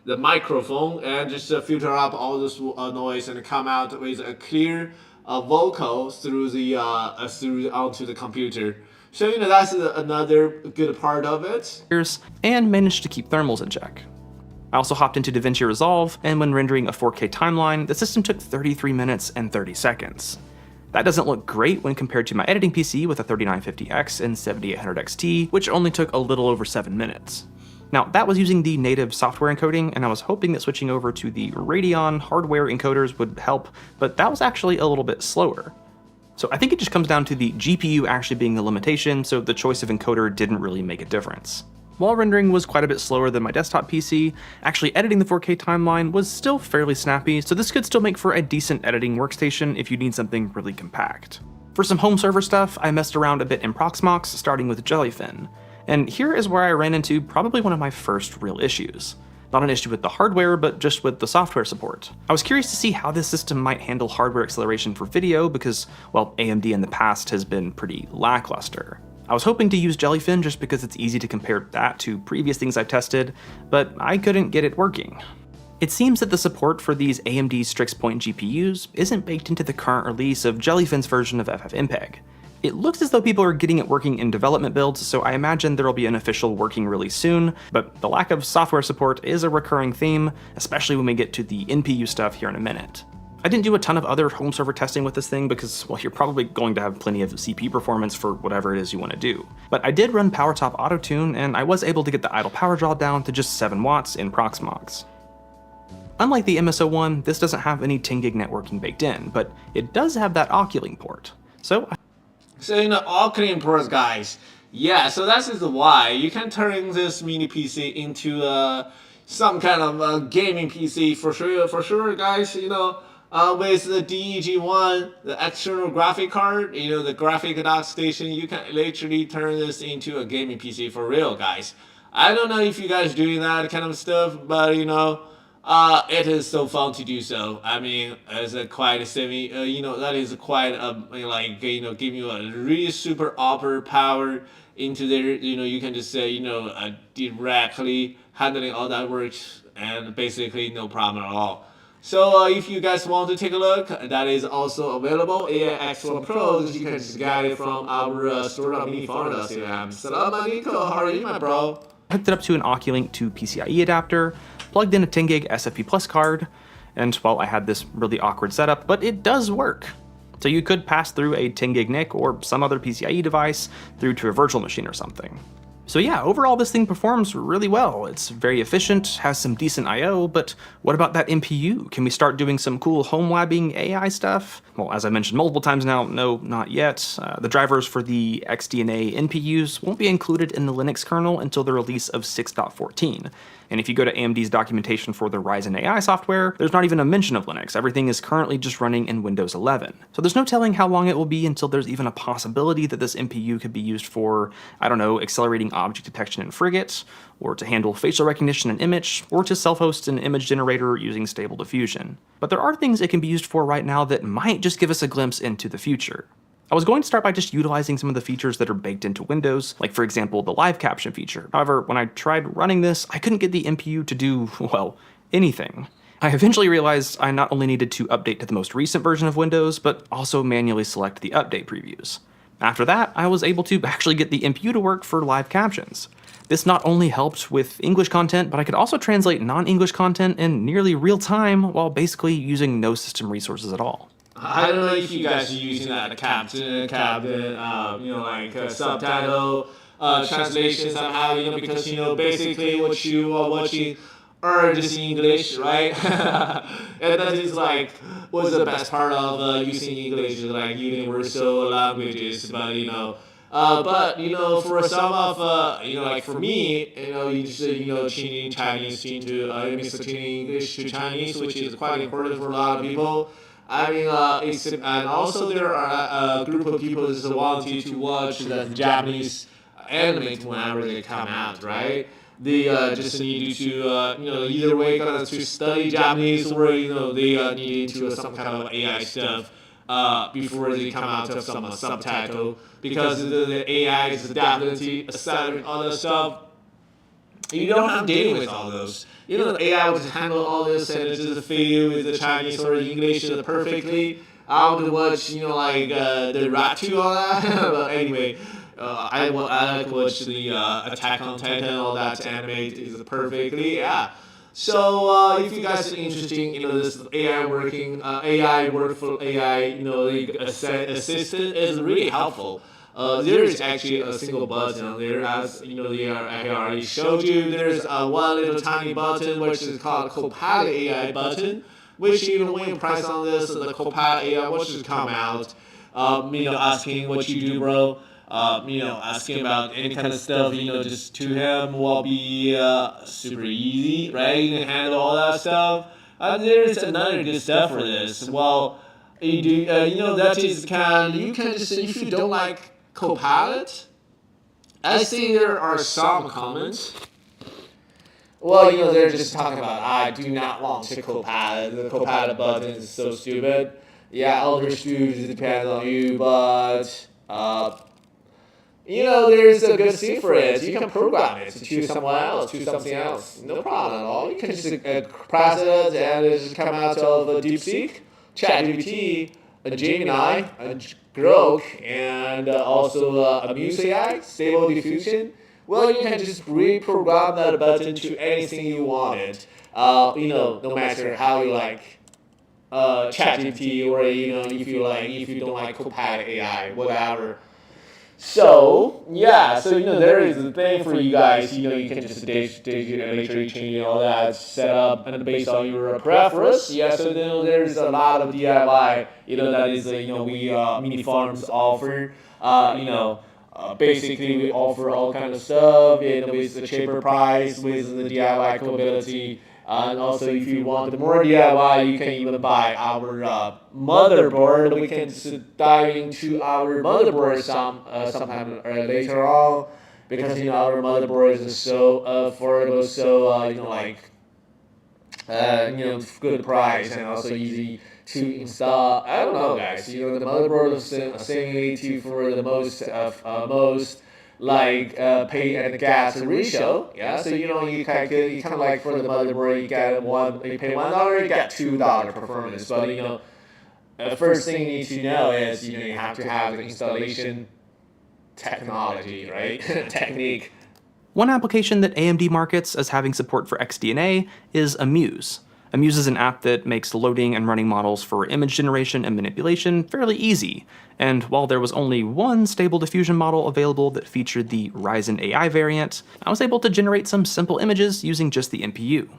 the microphone, and just filter up all this noise and come out with a clear vocal through onto the computer. So that's another good part of it. And managed to keep thermals in check. I also hopped into DaVinci Resolve, and when rendering a 4K timeline, the system took 33 minutes and 30 seconds. That doesn't look great when compared to my editing PC with a 3950X and 7800 XT, which only took a little over 7 minutes. Now, that was using the native software encoding, and I was hoping that switching over to the Radeon hardware encoders would help, but that was actually a little bit slower. So I think it just comes down to the GPU actually being the limitation, so the choice of encoder didn't really make a difference. While rendering was quite a bit slower than my desktop PC, actually editing the 4K timeline was still fairly snappy, so this could still make for a decent editing workstation if you need something really compact. For some home server stuff, I messed around a bit in Proxmox, starting with Jellyfin. And here is where I ran into probably one of my first real issues. Not an issue with the hardware, but just with the software support. I was curious to see how this system might handle hardware acceleration for video because, well, AMD in the past has been pretty lackluster. I was hoping to use Jellyfin just because it's easy to compare that to previous things I've tested, but I couldn't get it working. It seems that the support for these AMD Strix Point GPUs isn't baked into the current release of Jellyfin's version of FFmpeg. It looks as though people are getting it working in development builds, so I imagine there'll be an official working release soon, but the lack of software support is a recurring theme, especially when we get to the NPU stuff here in a minute. I didn't do a ton of other home server testing with this thing because, well, you're probably going to have plenty of CPU performance for whatever it is you want to do. But I did run PowerTop Auto Tune, and I was able to get the idle power draw down to just 7 watts in Proxmox. Unlike the MSO1, this doesn't have any 10 gig networking baked in, but it does have that Oculink port. So Oculink ports, guys. Yeah, so that is why you can turn this mini PC into some kind of gaming PC for sure, guys. With the DEG1, the external graphic card, the graphic dock station, you can literally turn this into a gaming PC for real, guys. I don't know if you guys doing that kind of stuff, but it is so fun to do so. I mean, it's a quite that is quite give you a really super upper power into there. You can just say, directly handling all that works and basically no problem at all. So if you guys want to take a look, that is also available. AI X1 Pro, you can just get it from our store on Minisforum. Salam alaikum, how are you, my bro? I hooked it up to an Oculink to PCIe adapter, plugged in a 10 gig SFP Plus card, and well, I had this really awkward setup, but it does work. So you could pass through a 10 gig NIC or some other PCIe device through to a virtual machine or something. So yeah, overall this thing performs really well. It's very efficient, has some decent I/O, but what about that NPU? Can we start doing some cool home labbing AI stuff? Well, as I mentioned multiple times now, no, not yet. The drivers for the XDNA NPUs won't be included in the Linux kernel until the release of 6.14. And if you go to AMD's documentation for the Ryzen AI software, there's not even a mention of Linux. Everything is currently just running in Windows 11. So there's no telling how long it will be until there's even a possibility that this NPU could be used for, I don't know, accelerating object detection in Frigate, or to handle facial recognition in image, or to self-host an image generator using Stable Diffusion. But there are things it can be used for right now that might just give us a glimpse into the future. I was going to start by just utilizing some of the features that are baked into Windows, like for example the live caption feature. However, when I tried running this, I couldn't get the NPU to do, well, anything. I eventually realized I not only needed to update to the most recent version of Windows, but also manually select the update previews. After that, I was able to actually get the NPU to work for live captions. This not only helped with English content, but I could also translate non-English content in nearly real time while basically using no system resources at all. I don't know if you guys are using that captain, subtitle translation somehow, because basically what you are watching are just English, right? And that is was the best part of using English, like universal languages. But for some of for me, you just changing Chinese into changing English to Chinese, which is quite important for a lot of people. And also there are a group of people that wanted to watch the Japanese anime whenever they come out, right? They just need to, either way to study Japanese, or they need to some kind of AI stuff before they come out of some subtitle, because the AI is definitely accelerating all that stuff. You don't have dealing with all those. The AI would handle all this and just feed you with the Chinese or the English perfectly. I would watch, the Ratu all that. But anyway, I like to watch the Attack on Titan, all that animate is perfectly. Yeah. So if you guys are interested in this AI workflow AI, the assistant is really helpful. There is actually a single button on there, as I already showed you. There's one little tiny button which is called Copilot AI button, which when you press on this, the Copilot AI will just come out, asking what you do, bro. Asking about any kind of stuff, just to him will be super easy, right? You can handle all that stuff. There's another good stuff for this. Well, you do, that is you can just, if you don't like Copilot, I see there are some comments. Well, they're just talking about, I do not want to Copilot. The Copilot button is so stupid. Yeah, other students depend on you, but there's a good C for it. You can program it to choose someone else, choose something else. No problem at all. You can just press it and it just come out of DeepSeek, ChatGPT, a Gemini, a Grok, and also a Muse AI, Stable Diffusion. Well, you can just reprogram that button to anything you want it. No matter how you like ChatGPT, or if you don't like Copilot AI, whatever. So there is a thing for you guys. You can just literally change all that setup and based on your preference. Yeah, so there's a lot of DIY. That is we Miniforums offer. Basically we offer all kind of stuff with the cheaper price, with the DIY capability. And also, if you want more DIY, you can even buy our motherboard. We can just dive into our motherboard sometime later on, because our motherboard is so affordable, so good price and also easy to install. I don't know, guys. The motherboard is seemingly for the most pay and gas ratio. Yeah, so you kind of like for the motherboard, you pay $1, you get $2 performance. But first thing you need to know is you have to have the installation technology, right? Technique. One application that AMD markets as having support for XDNA is Amuse. Amuse is an app that makes loading and running models for image generation and manipulation fairly easy, and while there was only one Stable Diffusion model available that featured the Ryzen AI variant, I was able to generate some simple images using just the NPU.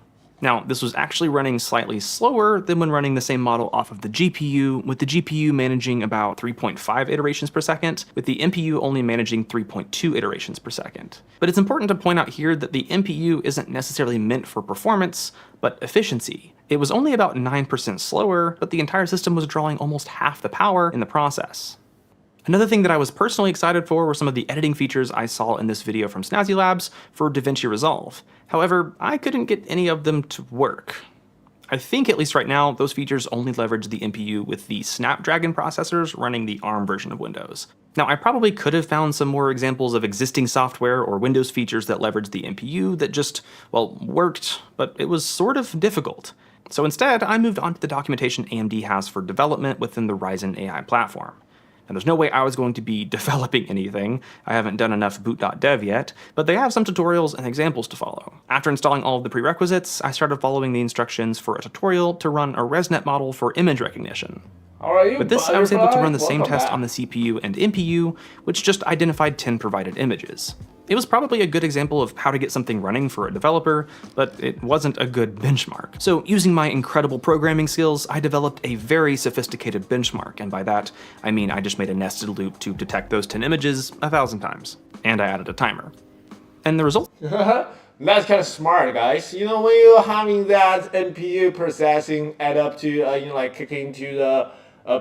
Now, this was actually running slightly slower than when running the same model off of the GPU, with the GPU managing about 3.5 iterations per second, with the NPU only managing 3.2 iterations per second. But it's important to point out here that the NPU isn't necessarily meant for performance, but efficiency. It was only about 9% slower, but the entire system was drawing almost half the power in the process. Another thing that I was personally excited for were some of the editing features I saw in this video from Snazzy Labs for DaVinci Resolve. However, I couldn't get any of them to work. I think, at least right now, those features only leverage the NPU with the Snapdragon processors running the ARM version of Windows. Now, I probably could have found some more examples of existing software or Windows features that leverage the NPU that just, well, worked, but it was sort of difficult. So instead, I moved on to the documentation AMD has for development within the Ryzen AI platform. And there's no way I was going to be developing anything. I haven't done enough boot.dev yet, but they have some tutorials and examples to follow. After installing all of the prerequisites, I started following the instructions for a tutorial to run a ResNet model for image recognition. With this, I was able to run the same test on the CPU and NPU, which just identified 10 provided images. It was probably a good example of how to get something running for a developer, but it wasn't a good benchmark. So using my incredible programming skills, I developed a very sophisticated benchmark, and by that, I mean I just made a nested loop to detect those 10 images 1,000 times. And I added a timer. And the result? That's kind of smart, guys. You know, when you're having that NPU processing add up to, you know, like kicking to the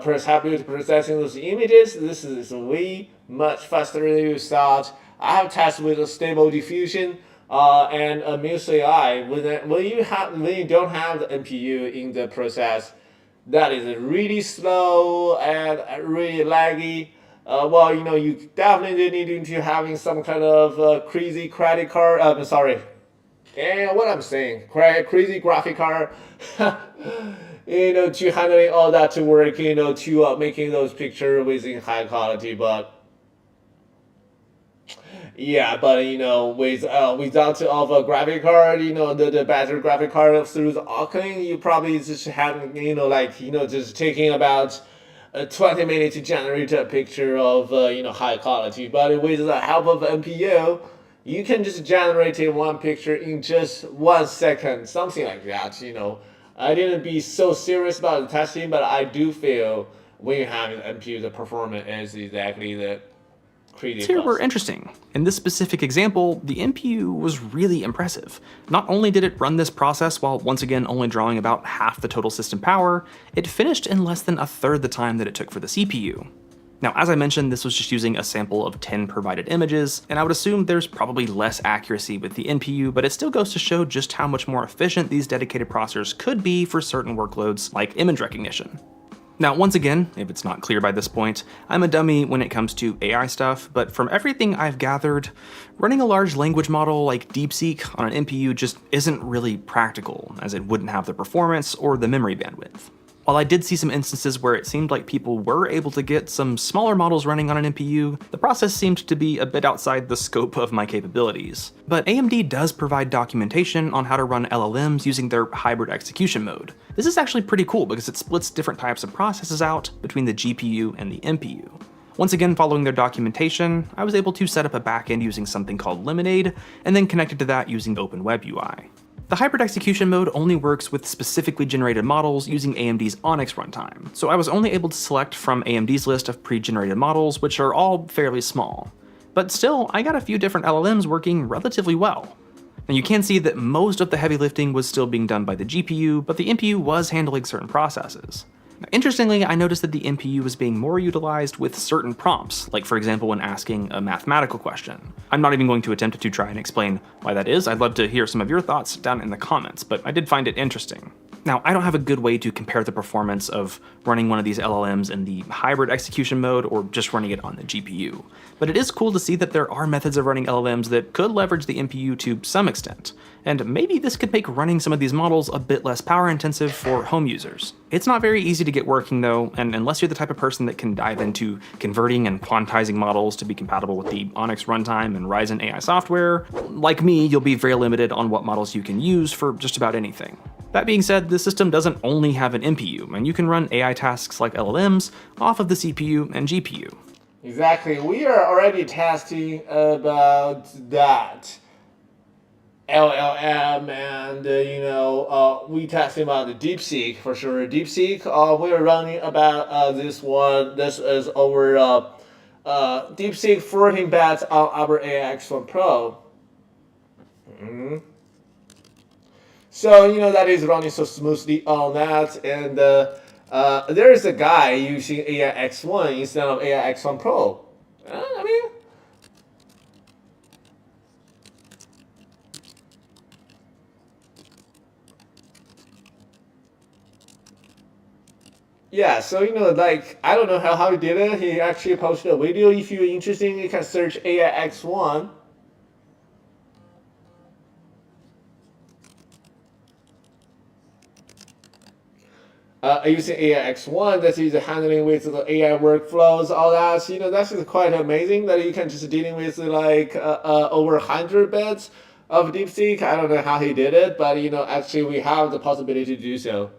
processing those images, this is way much faster than you thought. I have tested with a stable diffusion and a Muse AI. When you don't have the NPU in the process, that is really slow and really laggy. Well, you know, you definitely need to having some kind of crazy credit card. And what I'm saying, crazy graphic card. You know, to handling all that to work. You know, to making those pictures within high quality, but. Yeah, but you know, without of a graphic card, you know, the better graphic card through the Octane, you probably just have, you know, like, you know, just taking about 20 minutes to generate a picture of, you know, high quality. But with the help of NPU, you can just generate one picture in just 1 second, something like that, you know. I didn't be so serious about the testing, but I do feel when you have an NPU, the performance is exactly the Here we're interesting. In this specific example, the NPU was really impressive. Not only did it run this process while once again only drawing about half the total system power, it finished in less than 1/3 the time that it took for the CPU. Now, as I mentioned, this was just using a sample of 10 provided images, and I would assume there's probably less accuracy with the NPU, but it still goes to show just how much more efficient these dedicated processors could be for certain workloads like image recognition. Now, once again, if it's not clear by this point, I'm a dummy when it comes to AI stuff, but from everything I've gathered, running a large language model like DeepSeek on an NPU just isn't really practical, as it wouldn't have the performance or the memory bandwidth. While I did see some instances where it seemed like people were able to get some smaller models running on an NPU, the process seemed to be a bit outside the scope of my capabilities. But AMD does provide documentation on how to run LLMs using their hybrid execution mode. This is actually pretty cool because it splits different types of processes out between the GPU and the NPU. Once again, following their documentation, I was able to set up a backend using something called Lemonade, and then connected to that using OpenWebUI. The hybrid execution mode only works with specifically generated models using AMD's Onyx runtime, so I was only able to select from AMD's list of pre-generated models, which are all fairly small. But still, I got a few different LLMs working relatively well. And you can see that most of the heavy lifting was still being done by the GPU, but the NPU was handling certain processes. Now, interestingly, I noticed that the NPU was being more utilized with certain prompts, like for example when asking a mathematical question. I'm not even going to attempt to try and explain why that is. I'd love to hear some of your thoughts down in the comments, but I did find it interesting. Now, I don't have a good way to compare the performance of running one of these LLMs in the hybrid execution mode or just running it on the GPU, but it is cool to see that there are methods of running LLMs that could leverage the NPU to some extent, and maybe this could make running some of these models a bit less power intensive for home users. It's not very easy to get working though, and unless you're the type of person that can dive into converting and quantizing models to be compatible with the Onyx runtime and Ryzen AI software, like me, you'll be very limited on what models you can use for just about anything. That being said, the system doesn't only have an NPU, and you can run AI tasks like LLMs off of the CPU and GPU. Exactly, we are already testing about that. LLM and we testing about the DeepSeek for sure. DeepSeek, we're running about this one. This is our DeepSeek 14 bets on our AX1 Pro. So that is running so smoothly on that, and there is a guy using AI X1 instead of AI X1 Pro. I mean, yeah, so like I don't know how he did it. He actually posted a video. If you're interested, you can search AI X1. Using AI X1, that is handling with the AI workflows, all that. That's quite amazing that you can just dealing with like over 100 bits of DeepSeek. I don't know how he did it, but actually we have the possibility to do so.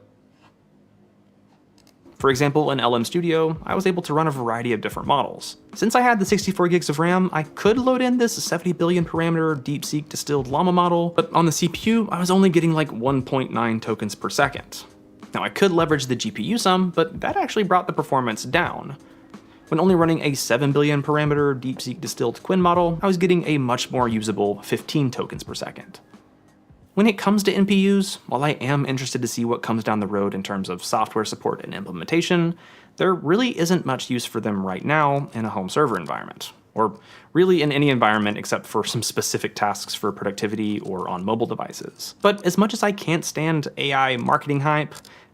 For example, in LM Studio, I was able to run a variety of different models. Since I had the 64 gigs of RAM, I could load in this 70 billion parameter DeepSeek distilled llama model, but on the CPU, I was only getting like 1.9 tokens per second. Now I could leverage the GPU some, but that actually brought the performance down. When only running a 7 billion parameter DeepSeek distilled Quinn model, I was getting a much more usable 15 tokens per second. When it comes to NPUs, while I am interested to see what comes down the road in terms of software support and implementation, there really isn't much use for them right now in a home server environment, or really in any environment except for some specific tasks for productivity or on mobile devices. But as much as I can't stand AI marketing hype,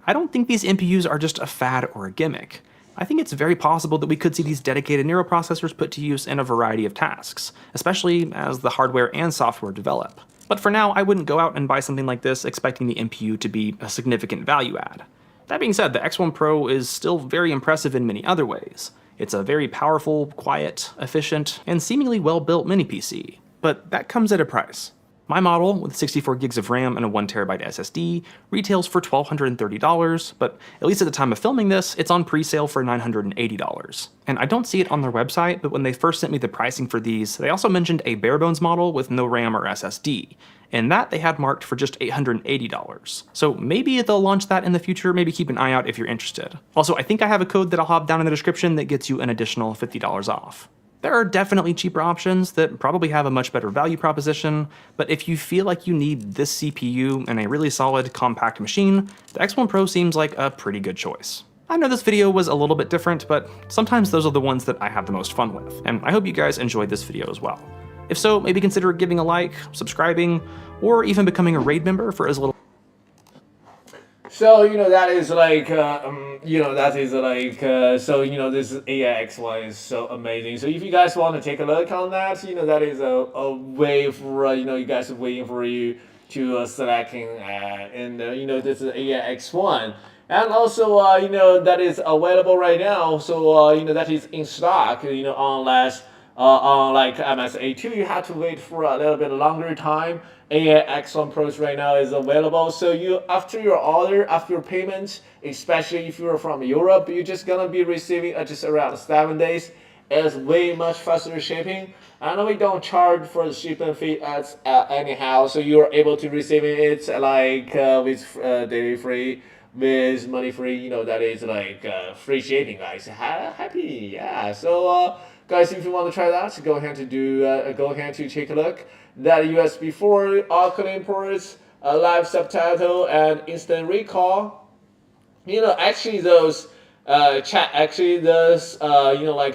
I don't think these NPUs are just a fad or a gimmick. I think it's very possible that we could see these dedicated neural processors put to use in a variety of tasks, especially as the hardware and software develop. But for now, I wouldn't go out and buy something like this expecting the NPU to be a significant value add. That being said, the X1 Pro is still very impressive in many other ways. It's a very powerful, quiet, efficient, and seemingly well-built mini PC. But that comes at a price. My model, with 64 gigs of RAM and a 1TB SSD, retails for $1,230, but at least at the time of filming this, it's on pre-sale for $980. And I don't see it on their website, but when they first sent me the pricing for these, they also mentioned a bare-bones model with no RAM or SSD, and that they had marked for just $880. So maybe they'll launch that in the future, maybe keep an eye out if you're interested. Also, I think I have a code that I'll hop down in the description that gets you an additional $50 off. There are definitely cheaper options that probably have a much better value proposition, but if you feel like you need this CPU and a really solid, compact machine, the X1 Pro seems like a pretty good choice. I know this video was a little bit different, but sometimes those are the ones that I have the most fun with, and I hope you guys enjoyed this video as well. If so, maybe consider giving a like, subscribing, or even becoming a raid member for as little. So that is like this AI X1 is so amazing. So if you guys want to take a look on that, that is a way for you guys waiting for you to selecting and this is AI X1. And also that is available right now. So that is in stock. Unless on like MSA2, you have to wait for a little bit longer time. AI X1 Pros right now is available. So after your order, after your payment, especially if you're from Europe, you're just gonna be receiving just around 7 days. It's way much faster shipping. And we don't charge for the shipping fee as anyhow. So you're able to receive it like with delivery free, with money free. That is like free shipping, guys. Happy, yeah. So guys, if you want to try that, go ahead to take a look. That USB 4, all-clean ports, live subtitle, and instant recall. Actually those like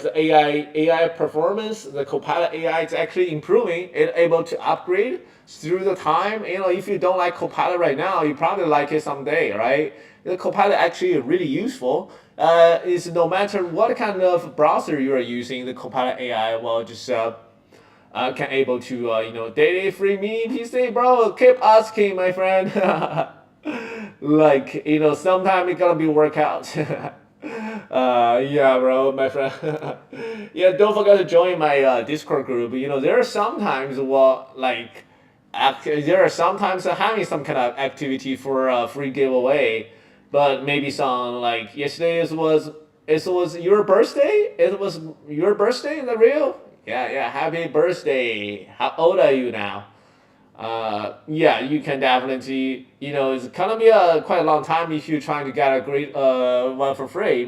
the AI performance, the Copilot AI is actually improving. It's able to upgrade through the time. If you don't like Copilot right now, you probably like it someday, right? The Copilot actually is really useful. Is no matter what kind of browser you are using, the Copilot AI will just can able to daily free mini PC, bro. Keep asking, my friend. Like sometime it's gonna be workout. Yeah, bro, my friend. Yeah, don't forget to join my Discord group. There are sometimes there are sometimes having some kind of activity for a free giveaway, but maybe some like yesterday it was your birthday. It was your birthday in the real. Yeah, happy birthday. How old are you now? Yeah, you can definitely, it's gonna be a quite a long time if you're trying to get a great one for free.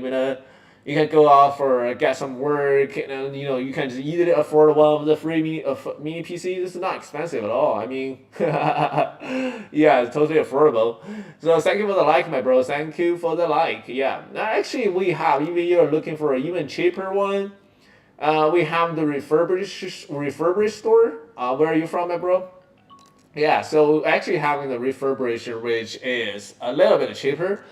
You can go out for get some work, and you can just easily afford one of the free mini PCs. It's not expensive at all. I mean, yeah, it's totally affordable. So thank you for the like, my bro. Thank you for the like. Yeah, actually, we have, even you're looking for an even cheaper one. We have the refurbished store. Where are you from, my bro? Yeah, so actually having the refurbished, which is a little bit cheaper.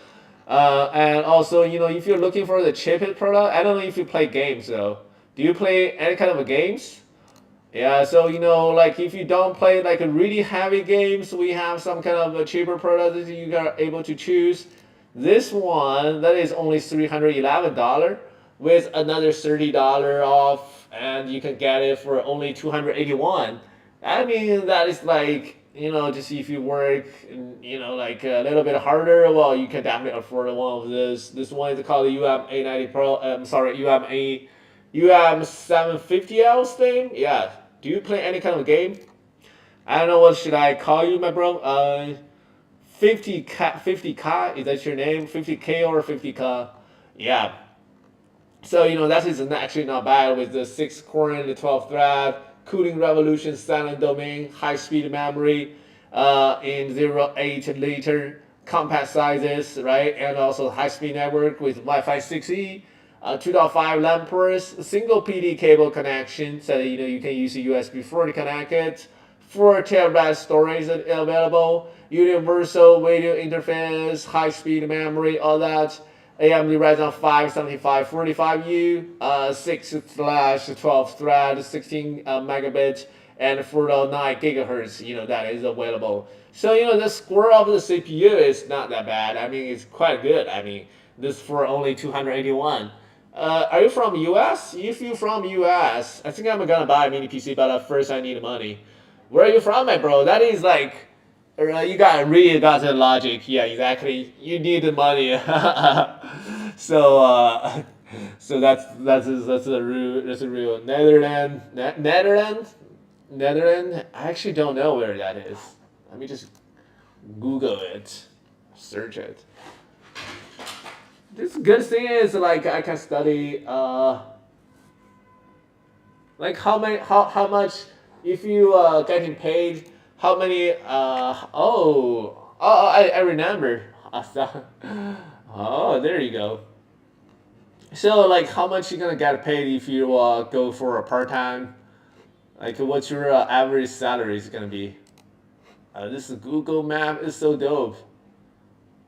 And also, if you're looking for the cheapest product, I don't know if you play games though. Do you play any kind of games? Yeah, so like if you don't play like a really heavy games, we have some kind of a cheaper product that you are able to choose. This one that is only $311 with another $30 off, and you can get it for only 281. I mean that is like just if you work like a little bit harder, well you can definitely afford one of this. This one is called the UM890 Pro. Sorry, UM750L thing. Yeah. Do you play any kind of game? I don't know what should I call you, my bro. 50K is that your name? 50K or 50K? Yeah. So that is actually not bad with the 6 core and the 12 thread, cooling revolution, silent domain, high speed memory, in 0.8 liter, compact sizes, right? And also high speed network with Wi-Fi 6E, 2.5 LAN ports, single PD cable connection, so that you can use a USB 4 to connect it. 4 TB storage available, universal video interface, high speed memory, all that. AMD Ryzen 5 7545U, 6/12 thread, 16 megabit, and 409 gigahertz. That is available. So the score of the CPU is not that bad. I mean, it's quite good. I mean, this for only 281. Are you from US? If you're from US, I think I'm gonna buy a mini PC, but first I need money. Where are you from, my bro? That is like, you really got the logic. Yeah, exactly. You need the money. So so that's a real Netherlands. I actually don't know where that is. Let me just Google it, search it. This good thing is like I can study like how much if you getting paid, how many I remember. Oh, there you go. So like how much you gonna get paid if you go for a part-time, like what's your average salary is gonna be? This Google map is so dope.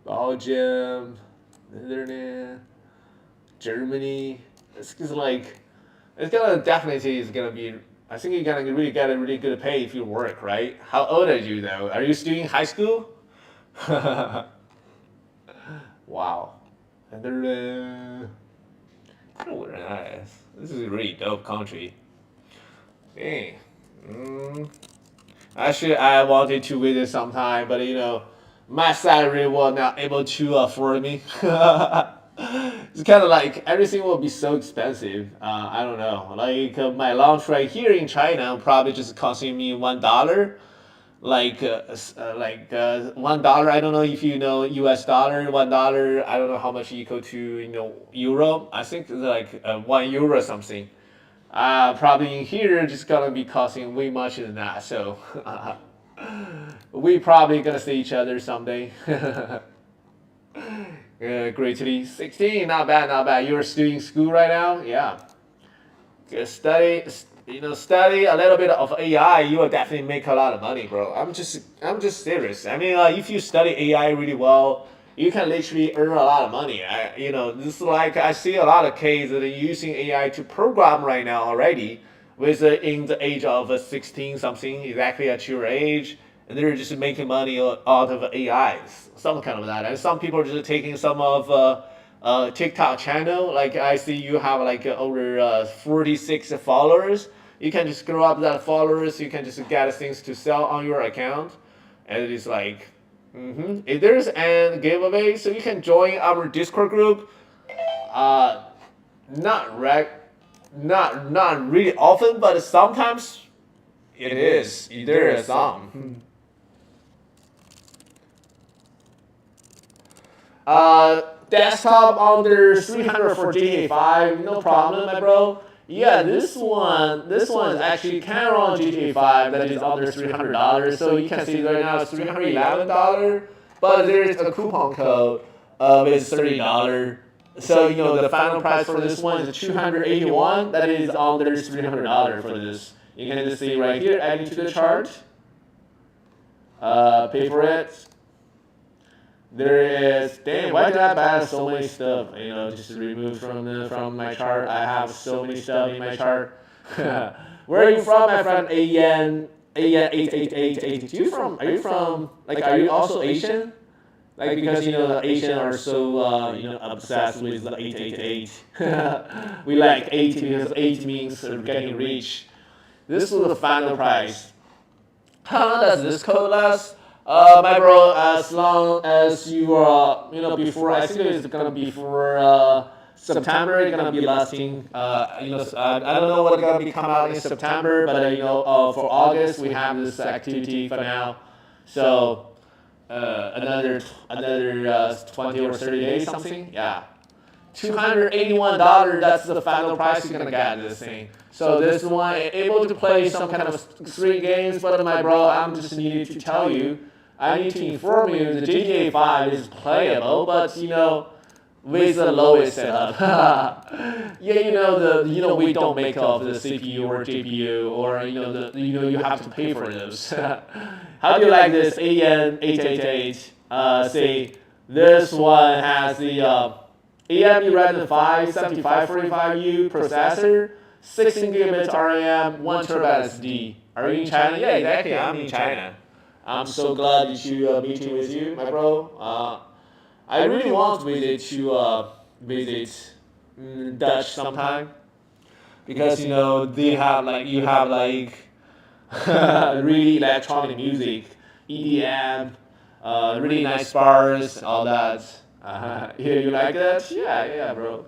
Belgium, Netherlands, Germany. It's just like it's gonna definitely is gonna be. I think you're gonna really get a really good pay if you work, right? How old are you though? Are you still in high school? Wow. Netherlands. I don't know where that is. This is a really dope country. Dang. Actually, I wanted to visit sometime, but my salary was not able to afford me. It's kind of like everything will be so expensive. I don't know. Like my lunch right here in China probably just costing me $1. $1. I don't know if you know US dollar. $1. I don't know how much equal to euro. I think it's like €1 something. Probably in here just gonna be costing way much than that. So we probably gonna see each other someday. Greatly 16, not bad, not bad. You're still in school right now, yeah. Study a little bit of AI. You will definitely make a lot of money, bro. I'm just serious. I mean, if you study AI really well, you can literally earn a lot of money. This is like I see a lot of kids that are using AI to program right now already, with in the age of 16 something, exactly at your age, and they're just making money out of AIs, some kind of that. And some people are just taking some of TikTok channel. Like I see you have like over 46 followers. You can just grow up that followers. You can just get things to sell on your account, and it is like, if there's a giveaway, so you can join our Discord group. Not not really often, but sometimes it is. There is some. desktop under 300 for GTA 5, no problem, my bro. Yeah, this one is actually can run GTA 5 that is under $300. So you can see right now it's $311, but there is a coupon code with $30. So the final price for this one is $281. That is under $300 for this. You can just see right here, adding to the chart. Pay for it. There is, damn, why did I buy so many stuff? Just removed from my chart. I have so many stuff in my chart. Where are you from, my friend? AN 88888. Are you from? Like, are you also Asian? Like, because the Asian are so obsessed with the 888. We like 8 because 8 means getting rich. This was the final price. How long does this code last? My bro, as long as you are, before, I think it's gonna be for September, it's gonna be lasting. I don't know what's gonna be come out in September, but for August we have this activity for now. So another 20 or 30 days, something, yeah. $281, that's the final price you're gonna get this thing. So this one, able to play some kind of 3 games, but my bro, I'm just needed to tell you, I need to inform you, the GTA 5 is playable, but with the lowest setup. Yeah, we don't make off the CPU or GPU, or you have to pay for those. How do you like this AN 888? See, this one has the AMD Ryzen 5 7545U processor, 16 gigabit RAM, 1 terabyte SD. Are you in China? Yeah, exactly. I'm in China. I'm so glad to meeting with you, my bro. I really want to visit Dutch sometime, because they have really electronic music, EDM, really nice bars, all that. Yeah, you like that? Yeah, bro.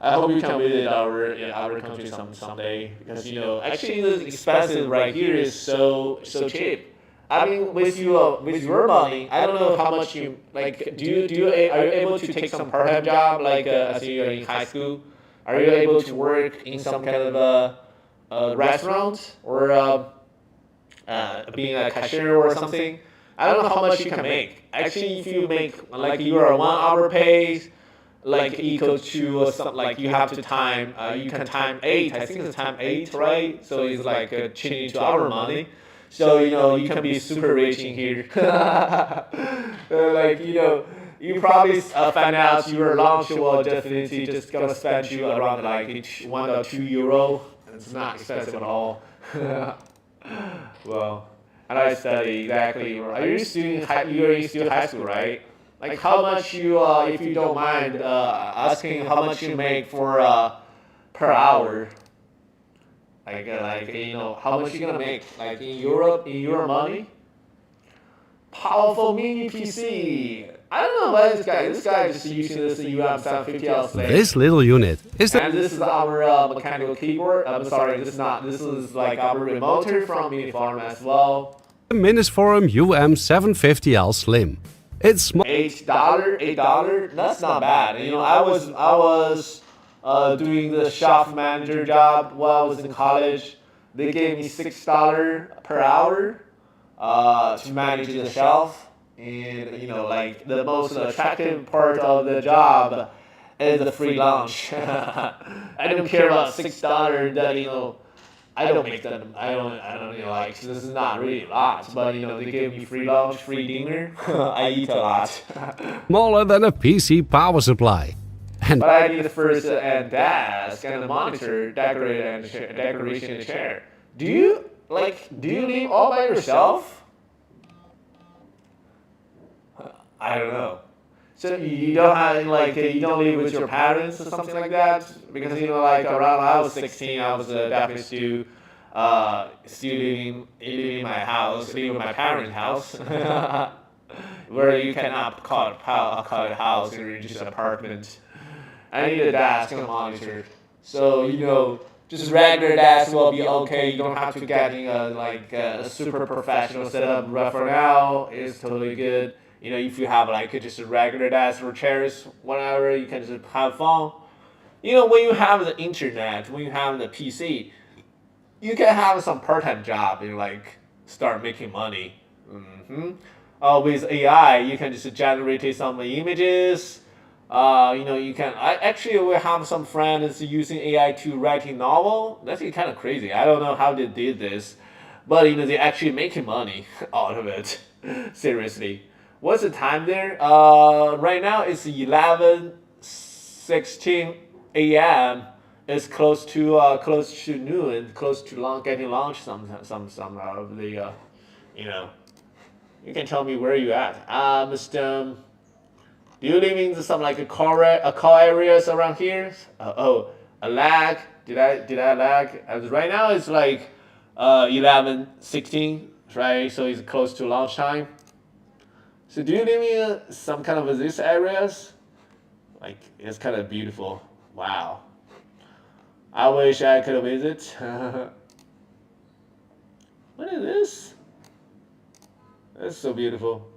I hope you can visit our country someday, because actually the expensive right here is so cheap. I mean, with your money, I don't know how much you like. Are you able to take some part-time job, like as you're in high school? Are you able to work in some kind of a restaurant, or being a cashier or something? I don't know how much you can make. Actually, if you make like your 1 hour pay, like equal to something, like you have to time, you can time 8. I think it's time 8, right? So it's like changing to our money. So you can be super rich in here. You probably find out your lunch will definitely just gonna spend you around like each 1 or 2 euro. It's not expensive at all. Well, and I study exactly. Are you still high school, right? Like how much you, if you don't mind asking, how much you make for per hour? Like how much you gonna make? Like in Europe, in your money? Powerful mini PC. I don't know why this guy just using this UM750L slave. This little unit is the... And this is our mechanical keyboard. I'm sorry, this is like our remoter from Minisforum as well. Minisforum UM750L Slim. It's small. $8. That's not bad. I was doing the shop manager job while I was in college. They gave me $6 per hour to manage the shelf. And like the most attractive part of the job is the free lunch. I don't care about $6 that I don't make them. I don't like, this is not really a lot, but they gave me free lunch, free dinner. I eat a lot. Smaller than a PC power supply. But I need the first and desk and a monitor, decoration and chair. Do you live all by yourself? I don't know. So you don't have you don't live with your parents or something like that? Because around I was 16, I was definitely still living in my house, living in my parents' house, where you cannot call it a house, or just an apartment. I need a desk and a monitor, so just regular desk will be okay. You don't have to get a super professional setup. Right for now, it's totally good. You know, if you have like just a regular desk or chairs, whatever, you can just have fun. You know, when you have the internet, when you have the PC, you can have some part-time job and like start making money. With AI, you can just generate some images. You know, you can. I actually will have some friends using AI to write a novel. That's kind of crazy. I don't know how they did this, but you know, they actually making money out of it. Seriously, what's the time there? Right now it's 11:16 a.m. It's close to noon, close to getting lunch. Some of the you know. You can tell me where you at. Mr. Do you live in some like a car areas around here? A lag. Did I lag? As right now it's like 11:16, right? So it's close to lunchtime. So do you live in some kind of these areas? Like it's kind of beautiful. Wow. I wish I could visit. What is this? That's so beautiful.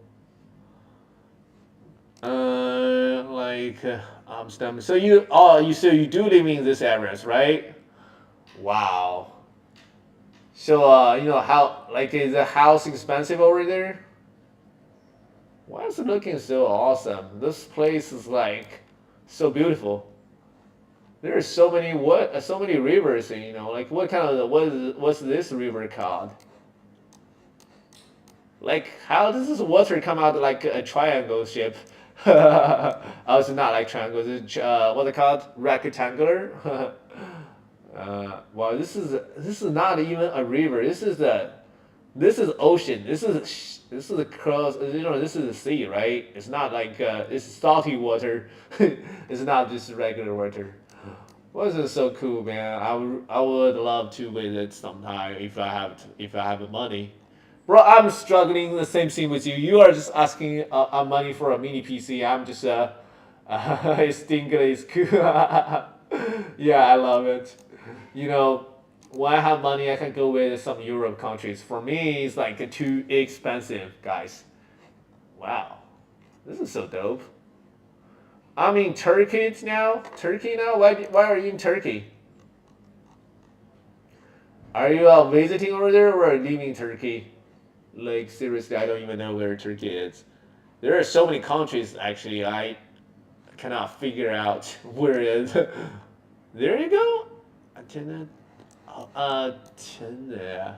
Amsterdam. So you do live in these areas, right? Wow. So you know how like is the house expensive over there? Why is it looking so awesome? This place is like so beautiful. There are so many rivers, you know, like what kind of what's this river called? Like how does this water come out like a triangle shape? Oh, it's not like triangles. It's what they called rectangular. Wow, this is not even a river. This is ocean. This is a cross. You know, this is the sea, right? It's not like it's salty water. It's not just regular water. Was it so cool, man? I would love to visit sometime if I have money. Bro, I'm struggling the same thing with you. You are just asking money for a mini PC. I'm just I think it's cool. Yeah, I love it. You know, when I have money, I can go with some Europe countries. For me, it's like too expensive, guys. Wow, this is so dope. I'm in Turkey now. Turkey now? Why are you in Turkey? Are you visiting over there or leaving Turkey? Like seriously, I don't even know where Turkey is. There are so many countries actually. I cannot figure out where it is. There you go. Antenna. Antenna.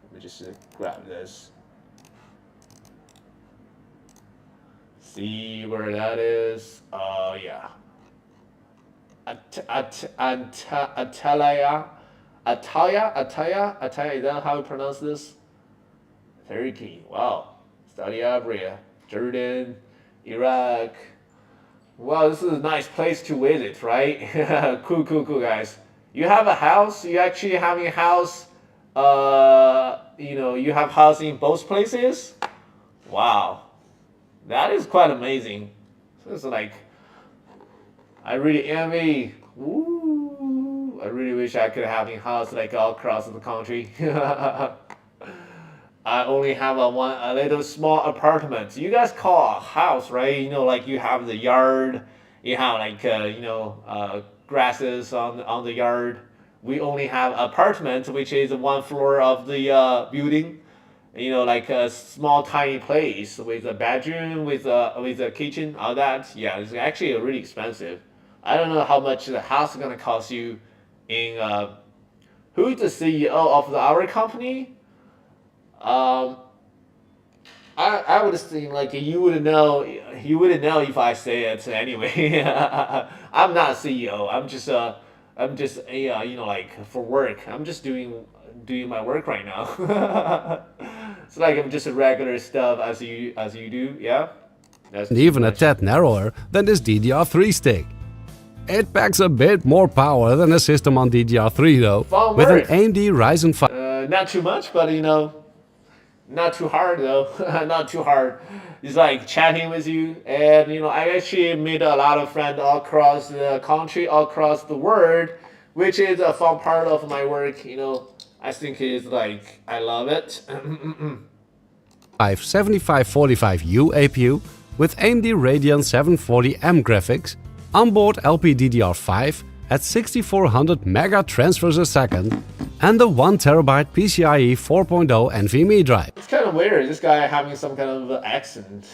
Let me just grab this. See where that is. Oh yeah. Atalaya. Ataya. Is that how you pronounce this? Turkey. Wow. Saudi Arabia, Jordan, Iraq. Wow, this is a nice place to visit, right? Cool, guys. You have a house. You actually have a house. You know, you have house in both places. Wow, that is quite amazing. So it's like, I really envy. Woo! I really wish I could have a house like all across the country. I only have a little small apartment. You guys call a house, right? You know, like you have the yard, you have like grasses on the yard. We only have apartment, which is one floor of the building. You know, like a small tiny place with a bedroom, with a kitchen, all that. Yeah, it's actually really expensive. I don't know how much the house is gonna cost you. In who is the CEO of our company? Um, I would think like you wouldn't know if I say it anyway. I'm not CEO. I'm just a you know like for work. I'm just doing my work right now. It's like I'm just a regular stuff as you do. Yeah. That's and even a tad narrower than this DDR3 stick. It packs a bit more power than a system on DDR3 though, Fun with an work. AMD Ryzen 5. Not too much, but you know. Not too hard though. Not too hard. It's like chatting with you, and you know, I actually made a lot of friends all across the country, all across the world, which is a fun part of my work. You know, I think it's like I love it. 7545U APU with AMD Radeon 740M graphics, onboard LPDDR5 at 6400 mega transfers a second, and a 1TB PCIe 4.0 NVMe drive. It's kind of weird, this guy having some kind of accent.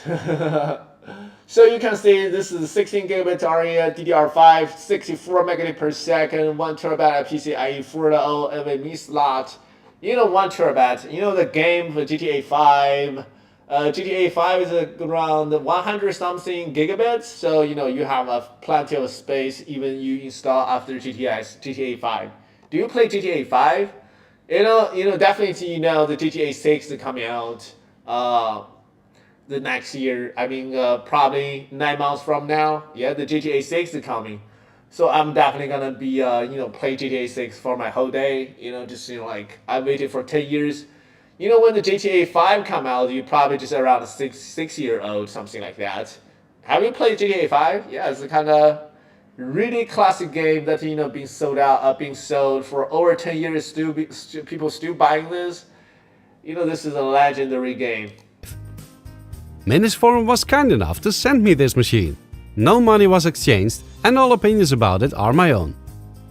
So you can see this is 16 gigabit RE DDR5, 64 megabit per second, 1TB PCIe 4.0 NVMe slot. 1 terabyte. The game for GTA 5. GTA 5 is around 100 something gigabits, so you have plenty of space even you install after GTA 5. Do you play GTA 5? Definitely the GTA 6 is coming out the next year. I mean, probably 9 months from now. Yeah, the GTA 6 is coming. So I'm definitely gonna be play GTA 6 for my whole day. I waited for 10 years. When the GTA 5 come out, you probably just around a 6 year old, something like that. Have you played GTA 5? Yeah, it's a kind of really classic game that being sold for over 10 years. People still buying this. This is a legendary game. Minisforum was kind enough to send me this machine. No money was exchanged and all opinions about it are my own.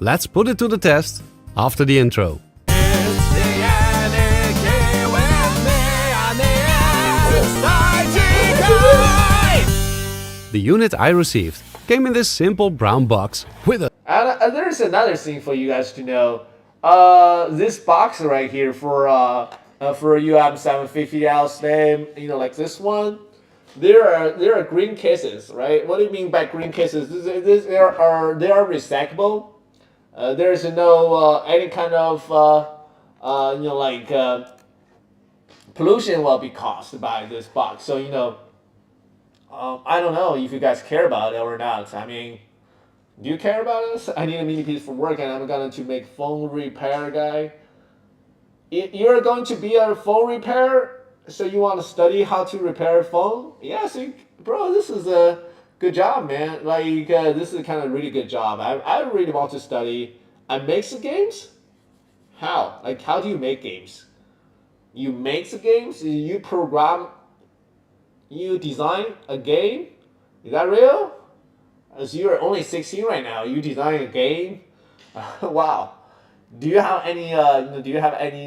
Let's put it to the test after the intro. The unit I received came in this simple brown box with a... And there's another thing for you guys to know. This box right here for UM750L stem, like this one, there are green cases, right? What do you mean by green cases? They are recyclable. There's no any kind of pollution will be caused by this box. So I don't know if you guys care about it or not. I mean, do you care about this? I need a mini piece for work, and I'm going to make phone repair guy. You're going to be a phone repair, so you want to study how to repair a phone? Yes, bro, this is a good job, man. This is a kind of really good job. I really want to study. I make some games? How? How do you make games? You make the games? You program? You design a game? Is that real? As you're only 16 right now, you design a game? Wow. Do you have any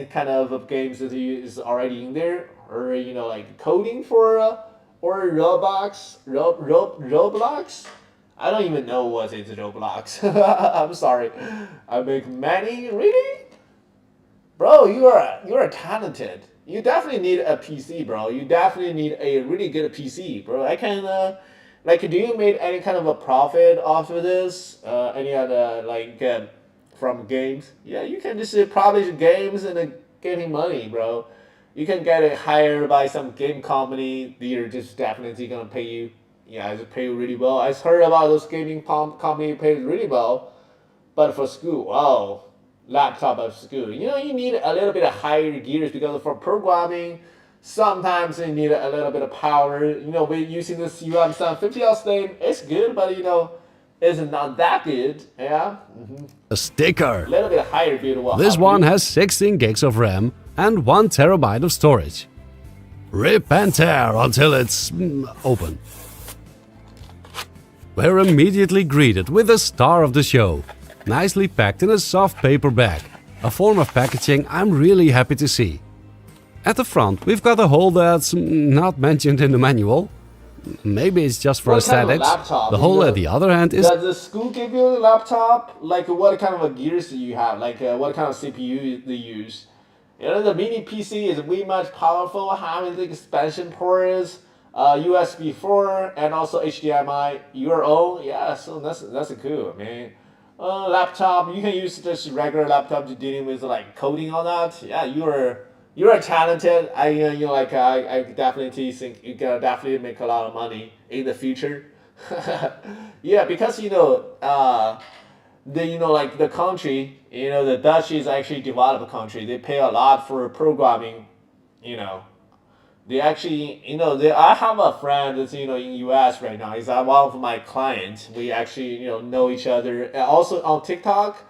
kind of games that is already in there, or coding for or Roblox? I don't even know what is Roblox. I'm sorry. I make many, really, bro. You're talented. You definitely need a PC, bro. You definitely need a really good PC, bro. I can do you make any kind of a profit off of this? Any other from games? Yeah, you can just publish games and getting money, bro. You can get it hired by some game company. They're just definitely gonna pay you. Yeah, they pay you really well. I heard about those gaming company paid really well, but for school, wow, laptop of school. You need a little bit of higher gears because for programming, sometimes you need a little bit of power. We're using this UM750L stem. It's good, but it's not that good. Yeah. A sticker. A little bit higher build. This one has 16 gigs of RAM and 1 terabyte of storage. Rip and tear until it's open. We're immediately greeted with the star of the show, nicely packed in a soft paper bag, a form of packaging I'm really happy to see. At the front we've got a hole that's not mentioned in the manual. Maybe it's just for aesthetics. The hole at the other hand is... Does the school give you a laptop? What kind of gears do you have? What kind of CPU they use? The Mini PC is way much powerful, having the expansion ports, USB 4, and also HDMI, your own. Yeah, so that's cool, man. Laptop, you can use just regular laptop to dealing with coding on that. Yeah, you're talented. I definitely think you can definitely make a lot of money in the future. Yeah, because the country, the Dutch is actually a developed country. They pay a lot for programming. They actually, I have a friend that's in US right now. He's one of my clients. We actually know each other. And also on TikTok.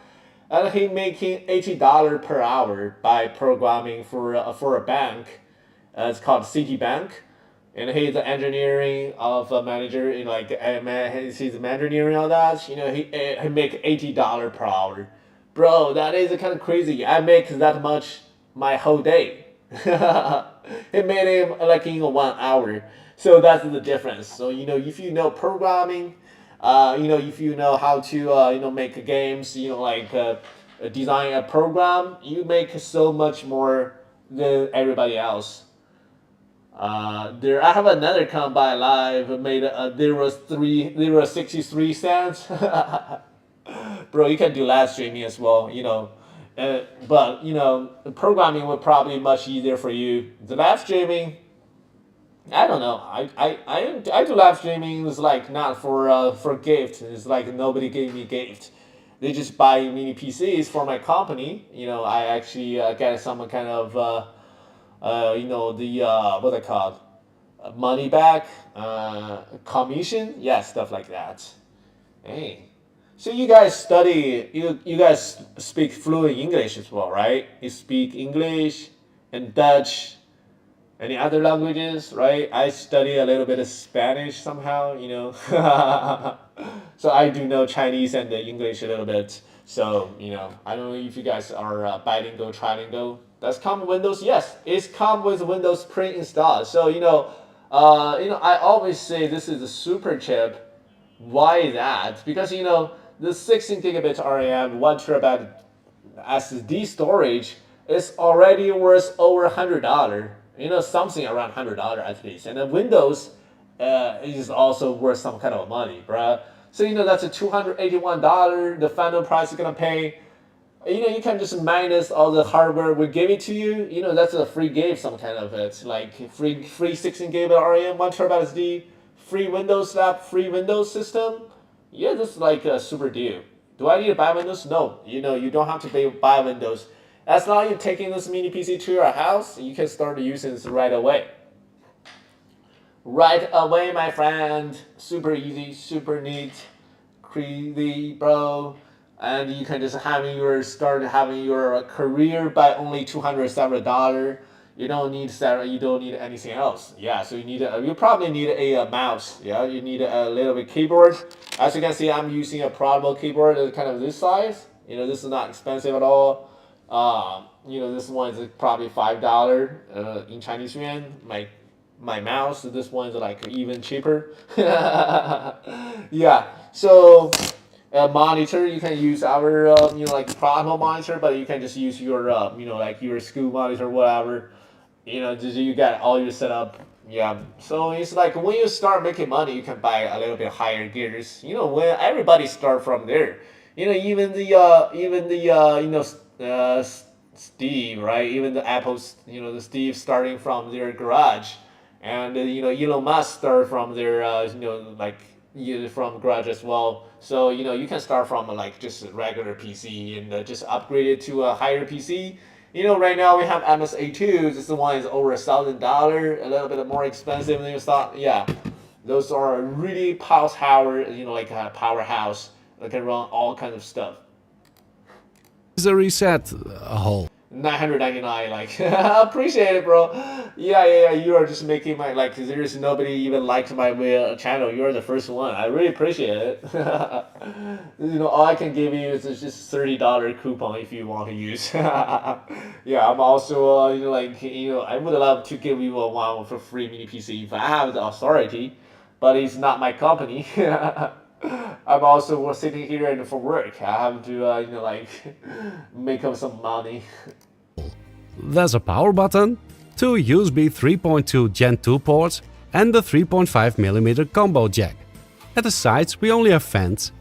And he making $80 per hour by programming for a bank, It's called Citibank, and he's the engineering of a manager in like he's the engineering on that. He make $80 per hour, bro. That is kind of crazy. I make that much my whole day. It made him like in 1 hour. So that's the difference. So if you know programming, if you know how to make games, design a program, you make so much more than everybody else. I have another combine live made there was 63 cents. Bro, you can do live streaming as well, but programming would probably be much easier for you. The live streaming, I don't know. I do live streaming. It's like not for gift. It's like nobody gave me gift. They just buy mini PCs for my company. I actually get some kind of what they called money back, commission, yeah, stuff like that. Hey, so you guys study. You guys speak fluent English as well, right? You speak English and Dutch. Any other languages, right? I study a little bit of Spanish somehow, So I do know Chinese and the English a little bit. So, I don't know if you guys are bilingual, trilingual. Does come with Windows? Yes, it's come with Windows pre-installed. So, I always say this is a super chip. Why that? Because, the 16 gigabit RAM, 1 terabyte SSD storage is already worth over $100. Something around $100 at least. And then Windows is also worth some kind of money, bruh. So, that's a $281. The final price you're going to pay. You can just minus all the hardware we give it to you. That's a free gift, some kind of it. Like free 16 gigabit RAM, 1 terabyte SD, free Windows lab, free Windows system. Yeah, this is like a super deal. Do I need to buy Windows? No. You don't have to buy Windows. As long as you're taking this mini PC to your house, you can start using this right away. Right away, my friend. Super easy, super neat, crazy, bro. And you can just start having your career by only $207. You don't need anything else. Yeah, so you probably need a mouse. Yeah, you need a little bit keyboard. As you can see, I'm using a portable keyboard that's kind of this size. This is not expensive at all. This one is probably $5 in Chinese yuan. My mouse, this one's like even cheaper. Yeah, so monitor, you can use our portable monitor, but you can just use your your school monitor, whatever. You got all your setup. Yeah, so it's like when you start making money, you can buy a little bit higher gears. When everybody start from there. Even Steve, right? Even the Apple's, the Steve starting from their garage, and Elon Musk start from their from garage as well. So you can start from just a regular PC and just upgrade it to a higher PC. Right now we have MS-A2. This one is over $1,000, a little bit more expensive than you thought. Yeah, those are really power, like a powerhouse that can run all kinds of stuff. Is a reset a whole? $999, appreciate it, bro. Yeah, you are just making my there's nobody even likes my channel. You're the first one. I really appreciate it. All I can give you is just $30 coupon if you want to use. Yeah, I'm also I would love to give you one for free mini PC if I have the authority, but it's not my company. I'm also sitting here and for work. I have to make up some money. There's a power button, 2 USB 3.2 Gen 2 ports and the 3.5mm combo jack. At the sides we only have fans,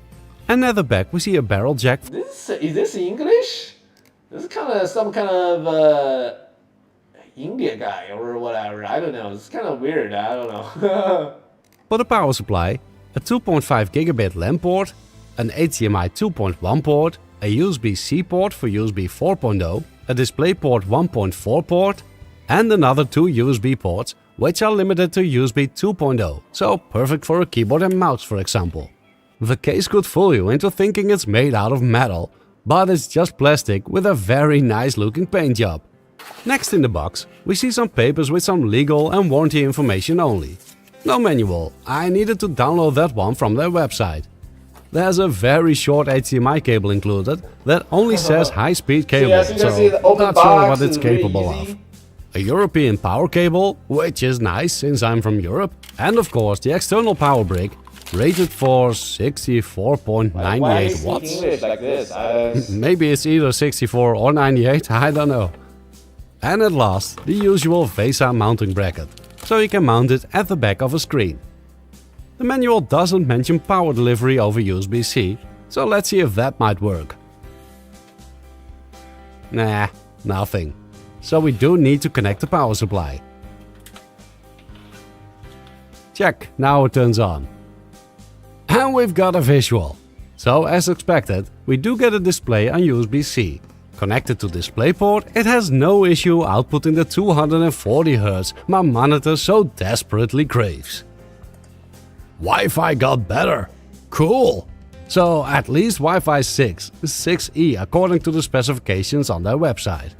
and at the back we see a barrel jack. Is this English? This is some kind of India guy or whatever. I don't know. It's kind of weird. I don't know. For the power supply, a 2.5 gigabit LAN port, an HDMI 2.1 port, a USB-C port for USB 4.0, a DisplayPort 1.4 port, and another 2 USB ports, which are limited to USB 2.0, so perfect for a keyboard and mouse, for example. The case could fool you into thinking it's made out of metal, but it's just plastic with a very nice looking paint job. Next in the box, we see some papers with some legal and warranty information only. No manual, I needed to download that one from their website. There's a very short HDMI cable included that only says high-speed cable, as you can see, the open not sure box what it's is really capable easy. of. A European power cable, which is nice since I'm from Europe, and of course the external power brick, rated for 64.98 watts. English like this? Maybe it's either 64 or 98, I don't know. And at last, the usual VESA mounting bracket, so you can mount it at the back of a screen. The manual doesn't mention power delivery over USB-C, so let's see if that might work. Nah, nothing. So we do need to connect the power supply. Check, now it turns on. And we've got a visual. So as expected, we do get a display on USB-C. Connected to DisplayPort, it has no issue outputting the 240Hz my monitor so desperately craves. Wi-Fi got better. Cool. So at least Wi-Fi 6, 6E according to the specifications on their website.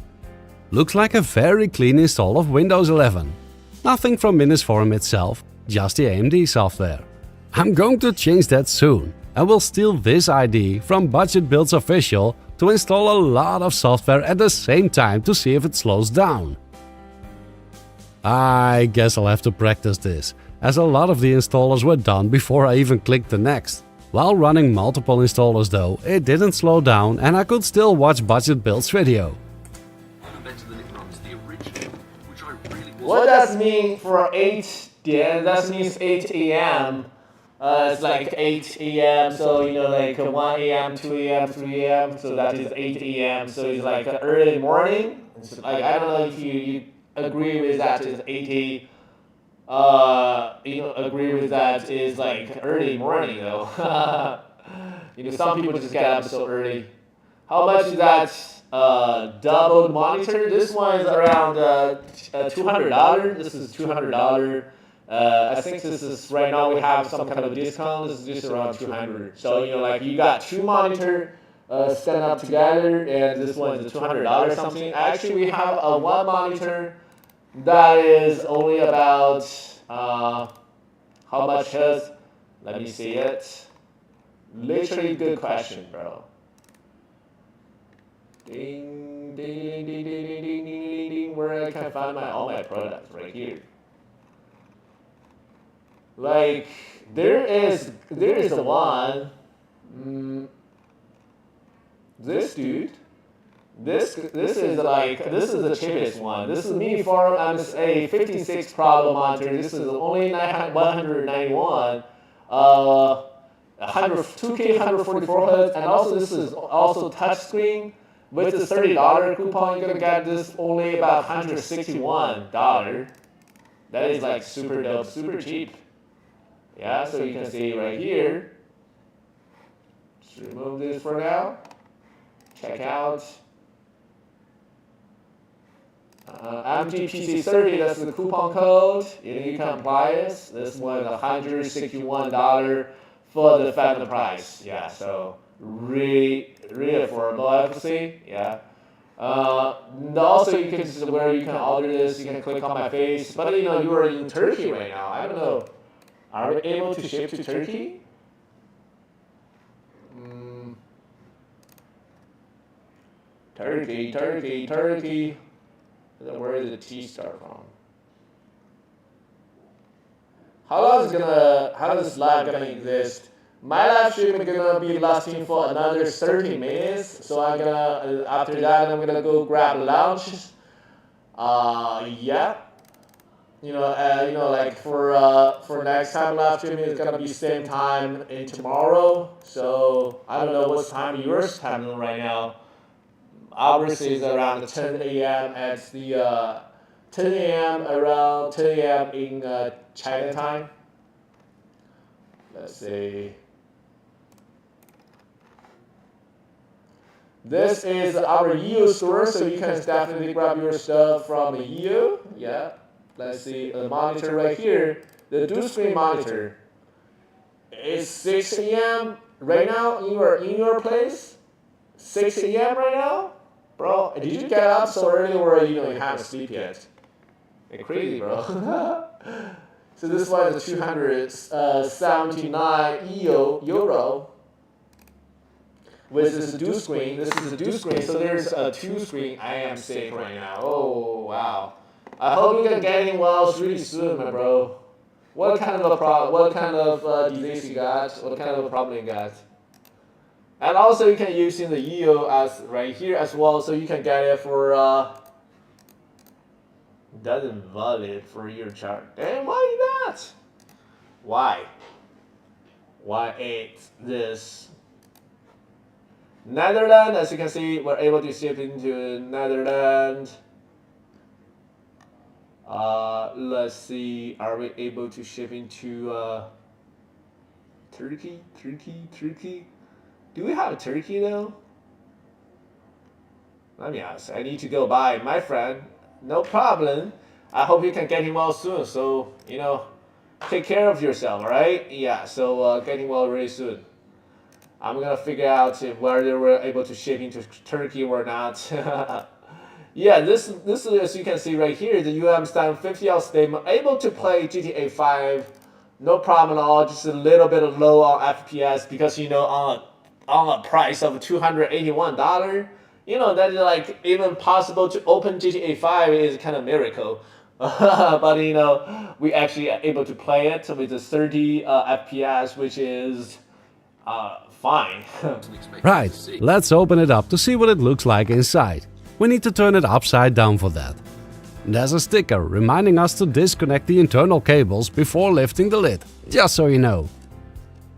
Looks like a very clean install of Windows 11. Nothing from Minisforum itself, just the AMD software. I'm going to change that soon. I will steal this ID from Budget Builds Official to install a lot of software at the same time to see if it slows down. I guess I'll have to practice this, as a lot of the installers were done before I even clicked the next. While running multiple installers though, it didn't slow down and I could still watch Budget Builds video. What does mean for 8 点? That means 8 a.m. It's like 8 a.m. So like 1 a.m., 2 a.m., 3 a.m. So that is 8 a.m. So it's like early morning. It's like I don't know if you agree with that. Is 8 agree with that is like early morning though. Some people just get up so early. How much is that? Double monitor. This one is around $200. This is $200. I think this is right now we have some kind of discount. This is just around $200. So like you got two monitor stand up together, and this one is $200 something. Actually, we have a one monitor that is only about how much is? Let me see it. Literally good question, bro. Ding, ding, ding, ding, ding, ding, ding, ding, ding, where I can find all my products right here. Like there is the one. This dude. This is the cheapest one. This is Minisforum MSA 56 Pro monitor. This is only 191. 2K 144Hz, and also this is also touchscreen. With the $30 coupon, you're gonna get this only about $161. That is like super dope, super cheap. Yeah, so you can see right here. Let's remove this for now. Check out. MGPC30, that's the coupon code. You can buy this. This one is $161 for the final price. Yeah, so really affordable, I have to say. Yeah. Also, you can where you can order this. You can click on my face. But you are in Turkey right now. I don't know. Are we able to ship to Turkey? Turkey. Where is the T start from? How is this live gonna exist? My live stream is gonna be lasting for another 30 minutes. So I'm gonna after that I'm gonna go grab lunch. Yeah. Like for next time live stream is gonna be same time in tomorrow. So I don't know what time yours time right now. Ours is around 10 a.m. at the 10 a.m. around 10 a.m. in China time. Let's see. This is our EU store, so you can definitely grab your stuff from the EU. Yeah. Let's see the monitor right here. The dual screen monitor. It's 6 a.m. right now in your place. 6 a.m. right now. Bro, did you get up so early or you haven't sleep yet? You're crazy, bro. So this one is 279 euro. With this dual screen. This is a dual screen, so there's a two screen. I am sick right now. Oh wow. I hope you can get in well really soon, my bro. What kind of a disease you got? What kind of a problem you got? And also you can use in the EO as right here as well, so you can get it for doesn't valid for your chart. Damn, why not? Why? Why ain't this? Netherlands, as you can see, we're able to ship into Netherlands. Let's see, are we able to ship into Turkey? Do we have Turkey though? Let me ask. I need to go by, my friend. No problem. I hope you can get him well soon. So take care of yourself, alright? Yeah. So getting well really soon. I'm gonna figure out whether we're able to ship into Turkey or not. Yeah, this is, as you can see right here, the UM Stan 50 out state able to play GTA 5, no problem at all. Just a little bit of low on FPS because on a price of $281, that is like even possible to open GTA 5 is kind of miracle. But we actually are able to play it with the 30 FPS, which is fine. Right, let's open it up to see what it looks like inside. We need to turn it upside down for that. There's a sticker reminding us to disconnect the internal cables before lifting the lid, just so you know.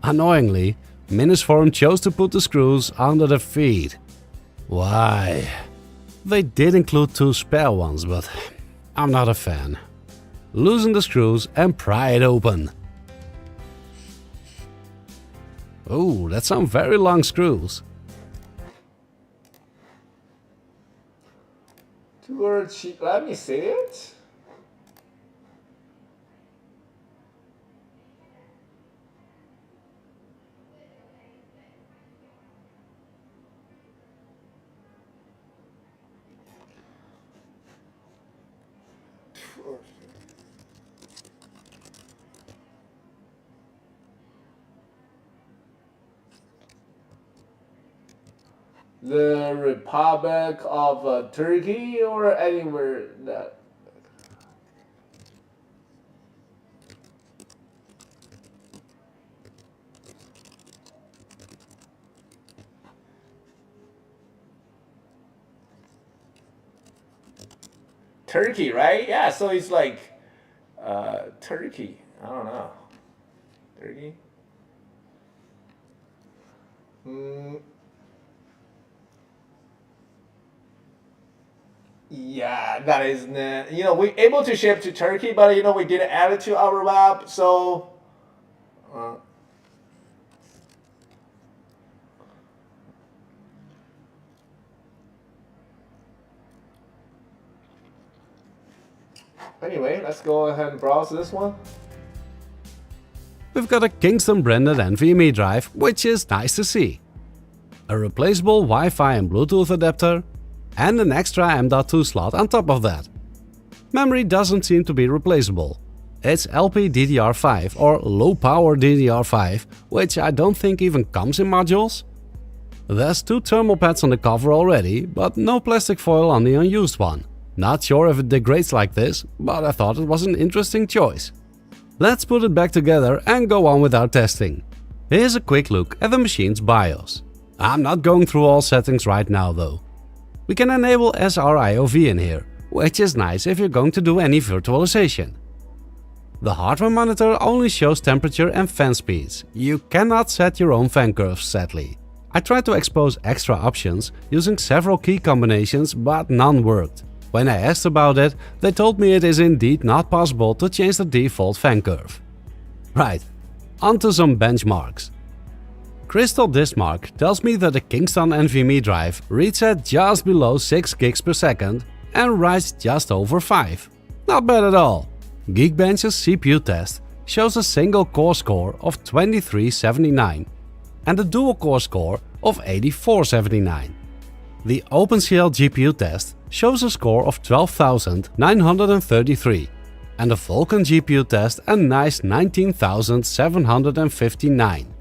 Annoyingly, Minisforum chose to put the screws under the feet. Why? They did include 2 spare ones, but I'm not a fan. Loosen the screws and pry it open. Oh, that's some very long screws. Let me see it. The Republic of Turkey or anywhere that. Turkey, right? Yeah, so it's like Turkey. I don't know. Turkey? Yeah, that is, we're able to ship to Turkey, but we didn't add it to our web, so anyway, let's go ahead and browse this one. We've got a Kingston branded NVMe drive, which is nice to see. A replaceable Wi-Fi and Bluetooth adapter, and an extra M.2 slot on top of that. Memory doesn't seem to be replaceable. It's LPDDR5 or low power DDR5, which I don't think even comes in modules. There's 2 thermal pads on the cover already, but no plastic foil on the unused one. Not sure if it degrades like this, but I thought it was an interesting choice. Let's put it back together and go on with our testing. Here's a quick look at the machine's BIOS. I'm not going through all settings right now though. We can enable SRIOV in here, which is nice if you're going to do any virtualization. The hardware monitor only shows temperature and fan speeds. You cannot set your own fan curves, sadly. I tried to expose extra options using several key combinations, but none worked. When I asked about it, they told me it is indeed not possible to change the default fan curve. Right, onto some benchmarks. Crystal Diskmark tells me that the Kingston NVMe drive reads at just below 6 gigs per second and writes just over 5. Not bad at all. Geekbench's CPU test shows a single core score of 2379 and a dual core score of 8479. The OpenCL GPU test shows a score of 12,933 and the Vulkan GPU test a nice 19,759.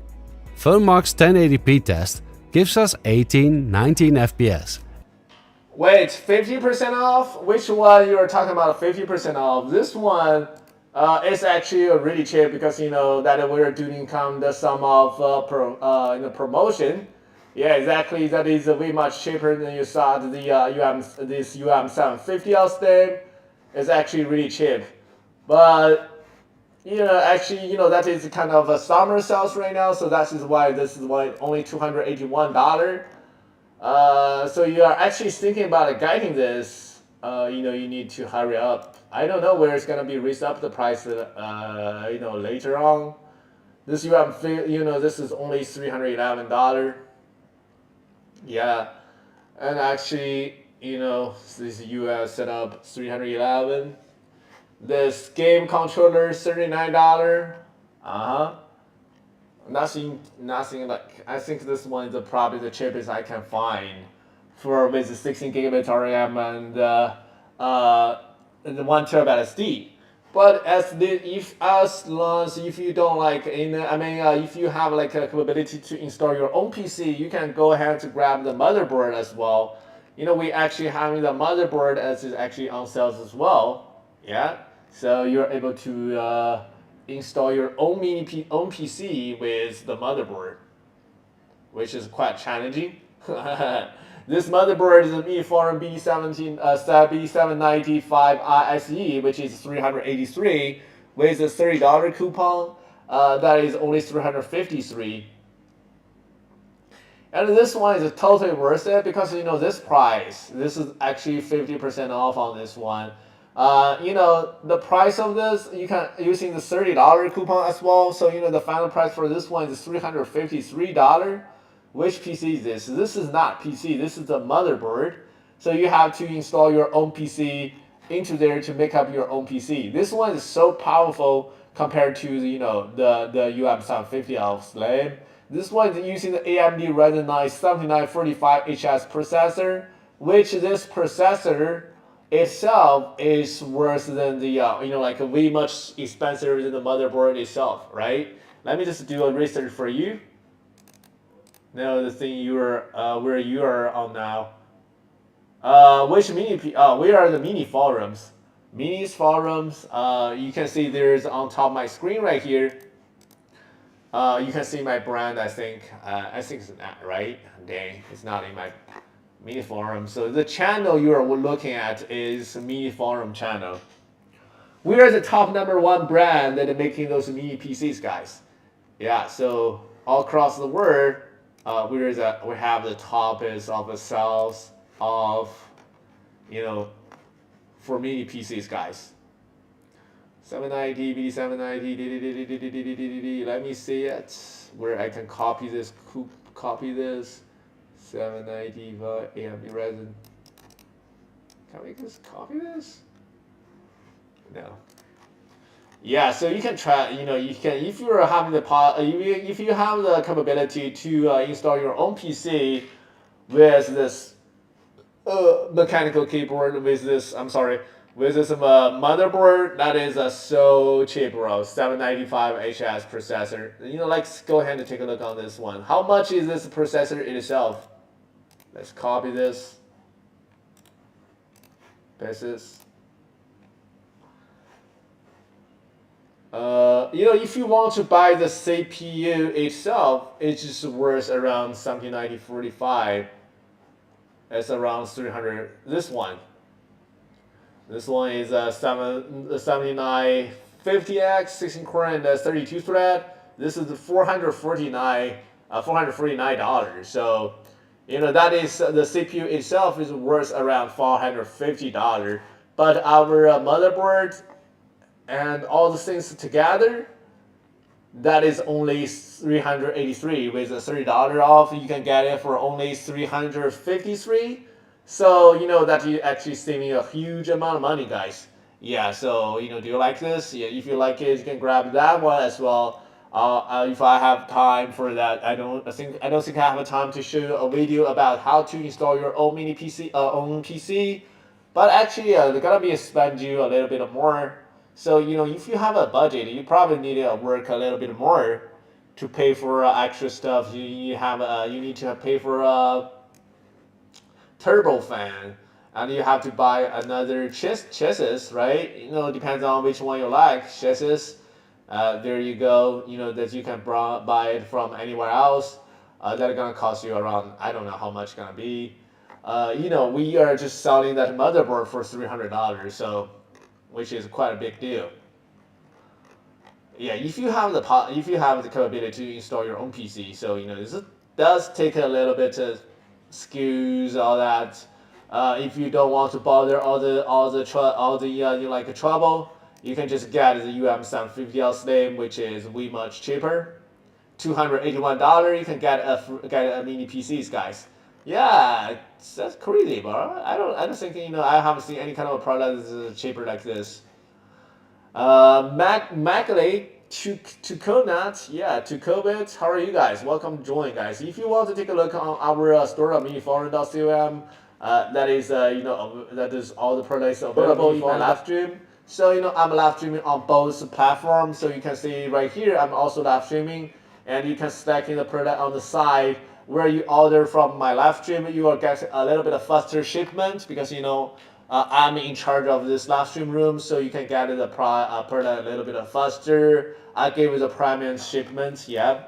Firmark's 1080p test gives us 19 FPS. Wait, 50% off? Which one you're talking about 50% off? This one is actually really cheap because that we're doing some of promotion. Yeah, exactly. That is way much cheaper than you saw the this UM750 out there. It's actually really cheap, but actually that is kind of a summer sales right now, so that is why this is only $281. So you are actually thinking about getting this. You need to hurry up. I don't know where it's gonna be raised up the price. Later on. This this is only $311. Yeah, and actually, this US setup $311. This game controller $39. Nothing like, I think this one is probably the cheapest I can find with 16 gigabit RAM and the 1 terabyte SD. But if you don't like, if you have like a capability to install your own PC, you can go ahead to grab the motherboard as well. We actually having the motherboard as is actually on sales as well. Yeah, so you're able to install your own PC with the motherboard, which is quite challenging. This motherboard is a Minisforum B795 ISE, which is $383 with a $30 coupon. That is only $353. And this one is totally worth it because this price. This is actually 50% off on this one. The price of this, you can using the $30 coupon as well. So the final price for this one is $353. Which PC is this? This is not PC. This is the motherboard. So you have to install your own PC into there to make up your own PC. This one is so powerful compared to the UM750 of Slim. This one is using the AMD Ryzen 9 7945HS processor, which this processor itself is worse than the way much expensive than the motherboard itself, right? Let me just do a research for you. Now the thing where you are on now. Which we are the Minisforums. Minisforums. You can see there's on top of my screen right here. You can see my brand. I think it's not right. Dang, it's not in my Minisforum. So the channel you are looking at is Minisforum channel. We are the top #1 brand that are making those mini PCs, guys. Yeah. So all across the world. We have the top of the sales of for mini PCs, guys. 790 B790. Let me see it where I can copy this. 790 AMD Ryzen. Can we just copy this? No. Yeah, so you can try. You can if you're having if you have the capability to install your own PC with this mechanical keyboard with this. With this motherboard that is so cheap, bro. 795 HS processor. Let's go ahead and take a look on this one. How much is this processor itself? Let's copy this. Paste this. If you want to buy the CPU itself, it's just worth around something 9045. It's around 300. This one is 7950X, 16 core and 32 thread. This is $449. So that is the CPU itself is worth around $450. But our motherboard and all the things together, that is only $383 with a $30 off. You can get it for only $353. So that you actually saving a huge amount of money, guys. Yeah. So do you like this? Yeah. If you like it, you can grab that one as well. If I have time for that, I don't think I have time to show you a video about how to install your own mini PC, own PC. But actually, they're gonna be spend you a little bit more. So if you have a budget, you probably need to work a little bit more to pay for extra stuff. You need to pay for a turbo fan, and you have to buy another chassis, right? Depends on which one you like. Chassis. There you go. That you can buy it from anywhere else. That's gonna cost you around, I don't know how much it's gonna be. We are just selling that motherboard for $300, so which is quite a big deal. Yeah, if you have the capability to install your own PC, so this does take a little bit to SKUs, all that. If you don't want to bother all the trouble, you can just get the UM750L Slim, which is way much cheaper. $281. You can get a mini PCs, guys. Yeah, that's crazy, bro. I don't think I haven't seen any kind of a product that's cheaper like this. Maclay to Conat, yeah, to COVID. How are you guys? Welcome to join, guys. If you want to take a look on our store at miniforum.com, that is that is all the products available in my live stream. So I'm live streaming on both platforms. So you can see right here, I'm also live streaming, and you can stack in the product on the side where you order from my live stream. You will get a little bit of faster shipment because I'm in charge of this live stream room, so you can get the product a little bit faster. I gave you the premium shipment, yeah.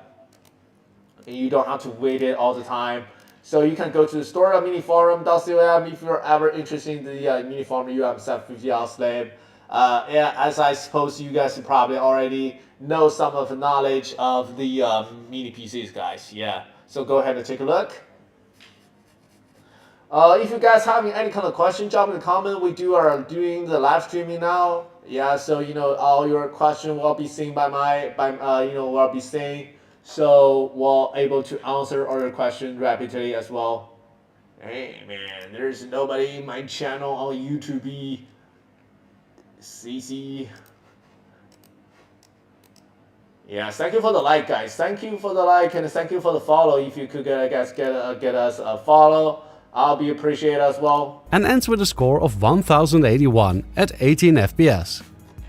And you don't have to wait it all the time. So you can go to the store at miniforum.com if you're ever interested in the Miniforum UM750L Slim. Yeah, as I suppose you guys probably already know some of the knowledge of the mini PCs, guys. Yeah, so go ahead and take a look. If you guys have any kind of question, drop in the comment. We are doing the live streaming now. Yeah, so all your question will be seen will be seen. So we're able to answer all your questions rapidly as well. Hey man, there's nobody in my channel on YouTube. CC. Yeah, thank you for the like, guys. Thank you for the like and thank you for the follow. If you could get us a follow, I'll be appreciated as well. And ends with a score of 1081 at 18 FPS.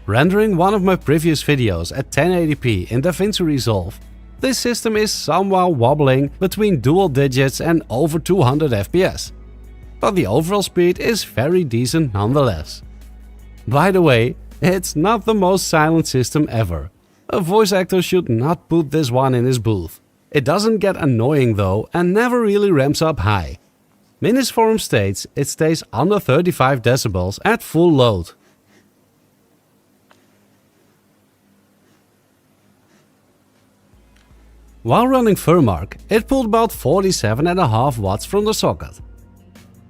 Rendering one of my previous videos at 1080p in DaVinci Resolve, this system is somehow wobbling between dual digits and over 200 FPS. But the overall speed is very decent nonetheless. By the way, it's not the most silent system ever. A voice actor should not put this one in his booth. It doesn't get annoying though and never really ramps up high. Minisforum states it stays under 35 decibels at full load. While running Furmark, it pulled about 47.5 watts from the socket.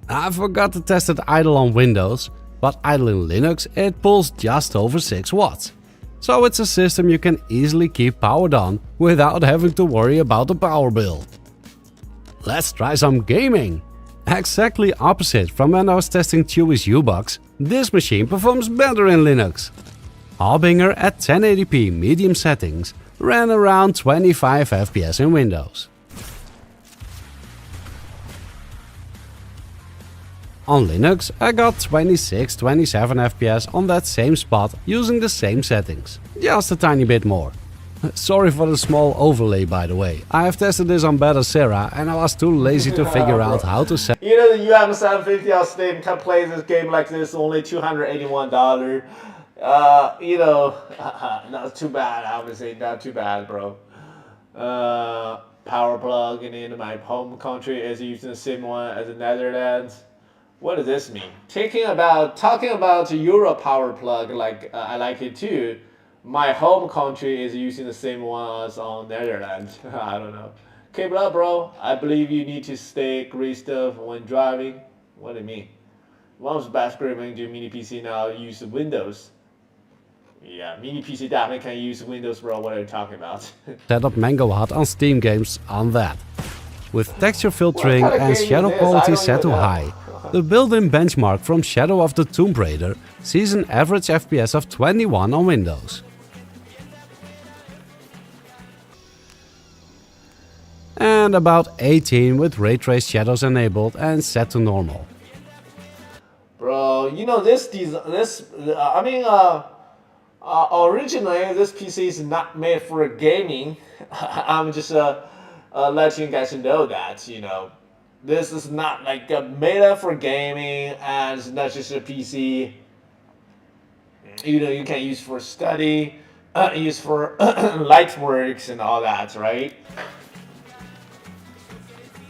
I forgot to test it idle on Windows, but idle in Linux it pulls just over 6 watts. So it's a system you can easily keep powered on without having to worry about the power bill. Let's try some gaming! Exactly opposite from when I was testing Chewie's U-Box, this machine performs better in Linux. Albinger at 1080p medium settings ran around 25 FPS in Windows. On Linux I got 26-27 FPS on that same spot using the same settings, just a tiny bit more. Sorry for the small overlay, by the way. I have tested this on Beta Sera and I was too lazy to figure out how to set. The UM750L Slim can play this game like this, only $281. Not too bad, I would say, not too bad, bro. Power plug in my home country is using the same one as the Netherlands. What does this mean? Talking about Euro power plug, like I like it too. My home country is using the same one as on Netherlands. I don't know. Keep it up, bro. I believe you need to stay great stuff when driving. What do you mean? One of the best gaming mini PC now use Windows. Yeah, mini PC definitely can use Windows, bro. What are you talking about? Set up Mango Hut on Steam games on that. With texture filtering and shadow quality set to high, the built-in benchmark from Shadow of the Tomb Raider sees an average FPS of 21 on Windows. and about 18 with ray trace shadows enabled and set to normal. Bro, you know originally this PC is not made for gaming. I'm just letting you guys know that, you know, this is not like made up for gaming, and it's not just a PC. You know, you can use for study, use for light works and all that, right?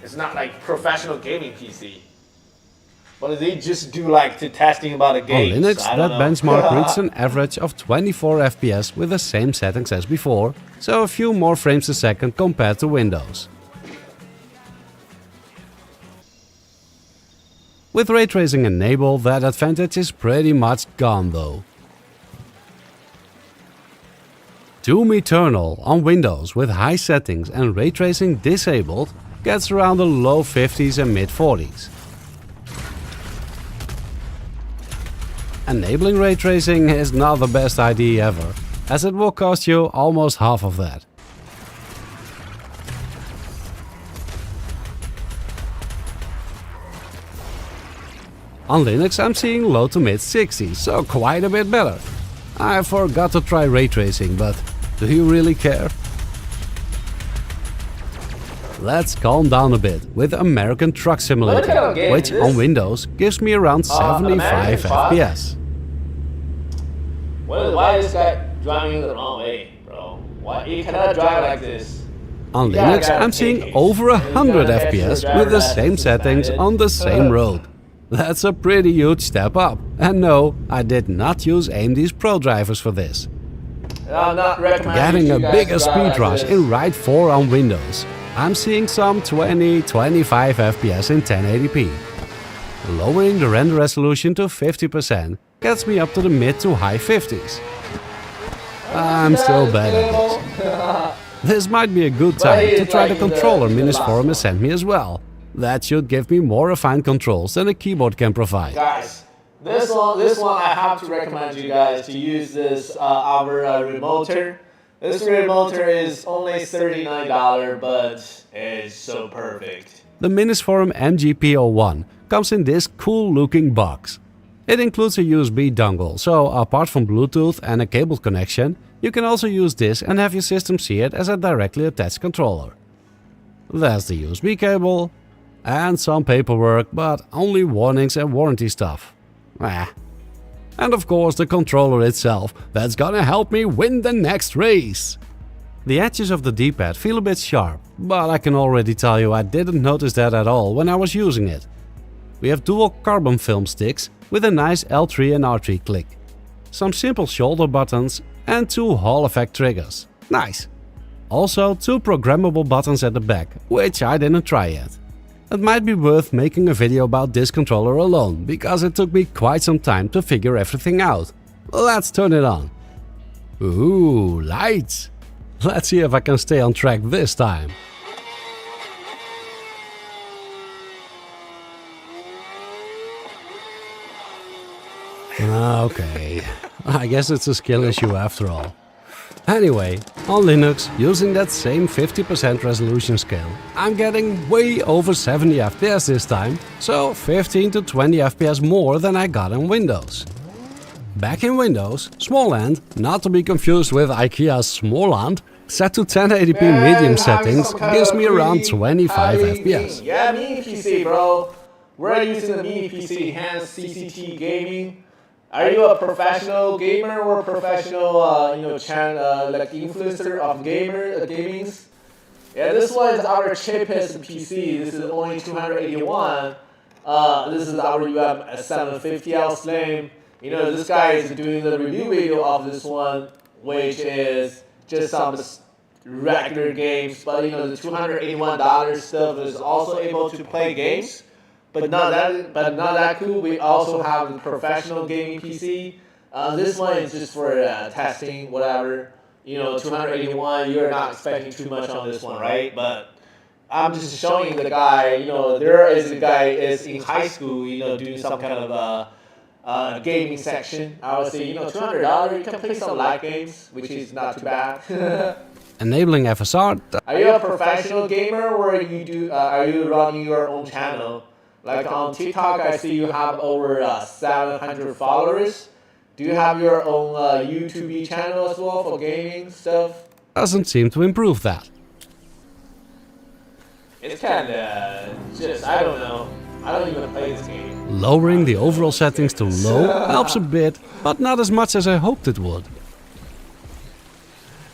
It's not like professional gaming PC. But they just do like the testing about the On games. Linux, I that don't know. benchmark reached an average of 24 FPS with the same settings as before, so a few more frames a second compared to Windows. With ray tracing enabled, that advantage is pretty much gone though. Doom Eternal on Windows with high settings and ray tracing disabled gets around the low 50s and mid 40s. Enabling ray tracing is not the best idea ever, as it will cost you almost half of that. On Linux I'm seeing low to mid 60s, so quite a bit better. I forgot to try ray tracing, but do you really care? Let's calm down a bit with American Truck Simulator, which on Windows gives me around 75 FPS. Why is this guy driving the wrong way, bro? Why you cannot drive like this? On Linux I'm seeing over 100 FPS with the same settings on the same road. That's a pretty huge step up. And no, I did not use AMD's Pro drivers for this. I'm not recommending Getting you a guys bigger drive speed like rush this. in Ride 4 on Windows. I'm seeing some 20-25 FPS in 1080p. Lowering the render resolution to 50% gets me up to the mid to high 50s. I'm still bad at this. This might be a good time to try the controller Minisforum has sent me as well. That should give me more refined controls than a keyboard can provide. Guys, this one I have to recommend you guys to use this our remoter. This remoter is only $39, but it's so perfect. The Minisforum MGP01 comes in this cool looking box. It includes a USB dongle, so apart from Bluetooth and a cable connection, you can also use this and have your system see it as a directly attached controller. There's the USB cable and some paperwork, but only warnings and warranty stuff. And of course the controller itself, that's gonna help me win the next race. The edges of the D-pad feel a bit sharp, but I can already tell you I didn't notice that at all when I was using it. We have dual carbon film sticks with a nice L3 and R3 click, some simple shoulder buttons and 2 Hall effect triggers. Nice! Also 2 programmable buttons at the back, which I didn't try yet. It might be worth making a video about this controller alone, because it took me quite some time to figure everything out. Let's turn it on. Ooh, lights! Let's see if I can stay on track this time. Okay, I guess it's a skill issue after all. Anyway, on Linux, using that same 50% resolution scale, I'm getting way over 70 FPS this time, so 15 to 20 FPS more than I got in Windows. Back in Windows, Småland, not to be confused with IKEA's Småland, set to 1080p medium settings gives me around 25 FPS. Yeah, Mini PC, bro. We're using the Mini PC enhanced CCT gaming. Are you a professional gamer or a professional, like influencer of gamings? Yeah, this one is our cheapest PC. This is only 281. This is our UM750L Slim. You know, this guy is doing the review video of this one, which is just some regular games. But you know, the $281 stuff is also able to play games. But not that cool. We also have the professional gaming PC. This one is just for testing, whatever. You know, 281. You're not expecting too much on this one, right? But I'm just showing the guy. You know, there is a guy is in high school. You know, doing some kind of gaming section. I would say, you know, $200. You can play some light games, which is not too bad. Enabling FSR, Are you a professional gamer, or are you running your own channel? Like on TikTok, I see you have over 700 followers. Do you have your own YouTube channel as well for gaming stuff? doesn't seem to improve that. It's kind of just, I don't know. I don't even play this game. Lowering the overall settings to low helps a bit, but not as much as I hoped it would.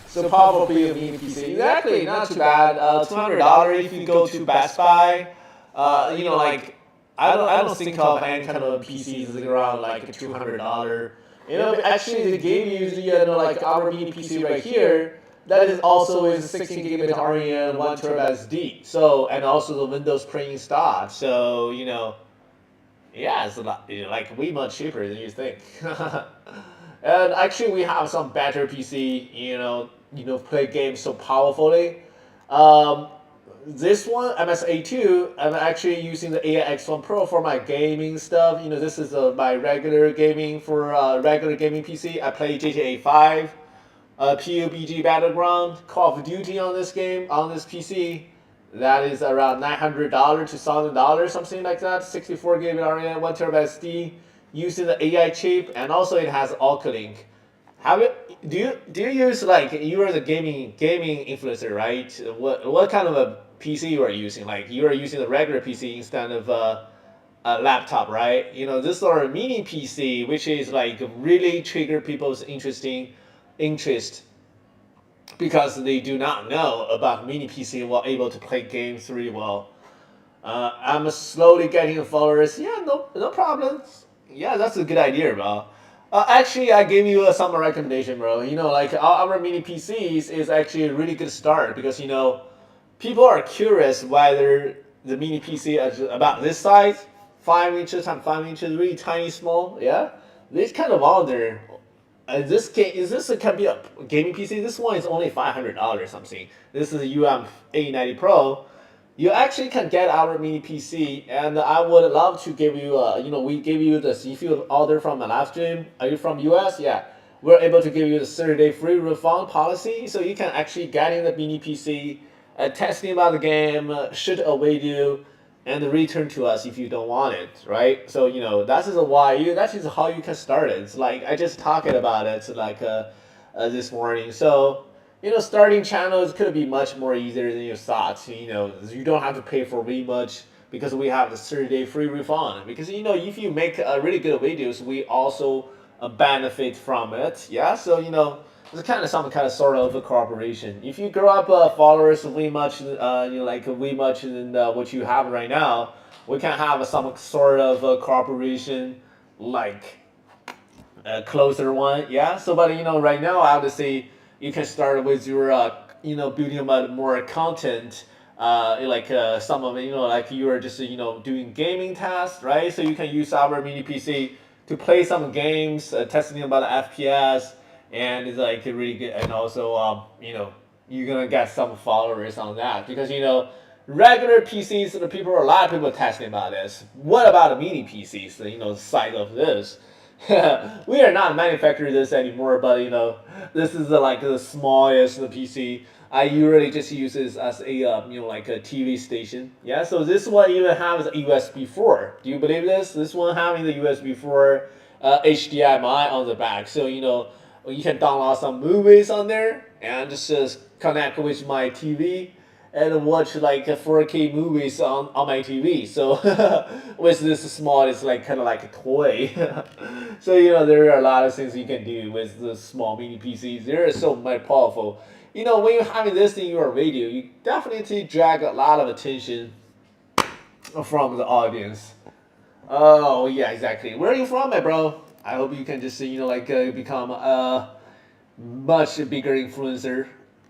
So probably a mini PC. Exactly, not too bad. $200 if you go to Best Buy. Like I don't think of any kind of PCs around like $200. Actually, the game usually, like our mini PC right here, that is also is 16 gigabit RAM, 1 terabyte SD. So, and also the Windows pre-installed. So, yeah, it's a lot, like way much cheaper than you think. And actually, we have some better PC, play games so powerfully. This one, MSA2, I'm actually using the AI X1 Pro for my gaming stuff. This is my regular gaming regular gaming PC. I play GTA 5, PUBG Battleground, Call of Duty on this PC. That is around $900 to $1,000, something like that. 64 gig RAM, 1 terabyte SD, using the AI chip, and also it has Alkalink. Do you use, like, you are the gaming influencer, right? What kind of a PC you are using? Like, you are using the regular PC instead of a laptop, right? This are a mini PC, which is like really trigger people's interest because they do not know about mini PC and were able to play games really well. I'm slowly getting followers. Yeah, no problems. Yeah, that's a good idea, bro. Actually, I gave you some recommendation, bro. Like our mini PCs is actually a really good start because people are curious whether the mini PC is about this size, 5 inches times 5 inches, really tiny, small. Yeah, they kind of wonder. Can be a gaming PC? This one is only $500 something. This is a A90 Pro. You actually can get our mini PC, and I would love to give you, we give you this. If you order from a live stream, are you from US? Yeah, we're able to give you the 30-day free refund policy, so you can actually get in the mini PC, testing about the game, shoot a video, and return to us if you don't want it, right? So that is how you can start it. It's like I just talked about it like this morning. So starting channels could be much more easier than you thought. You don't have to pay for way much because we have the 30-day free refund. Because if you make really good videos, we also benefit from it. Yeah, so it's kind of some kind of sort of a cooperation. If you grow up followers way much, way much than what you have right now, we can have some sort of cooperation, like a closer one. Yeah. So, but right now I would say you can start with your building up more content. Some of it, like you are just doing gaming tasks, right? So you can use our mini PC to play some games, testing about the FPS, and it's like really good. And also, you're gonna get some followers on that because regular PCs, a lot of people testing about this. What about the mini PCs? The side of this. We are not manufacturing this anymore, but this is like the smallest PC. I usually just use this as a like a TV station. Yeah, so this one even has a USB 4. Do you believe this? This one having the USB 4 HDMI on the back, so you can download some movies on there and just connect with my TV and watch like 4K movies on my TV. So with this small, it's like kind of like a toy. So there are a lot of things you can do with the small mini PCs. They're so much powerful. When you're having this in your video, you definitely drag a lot of attention from the audience. Oh yeah, exactly. Where are you from, my bro? I hope you can just become a much bigger influencer.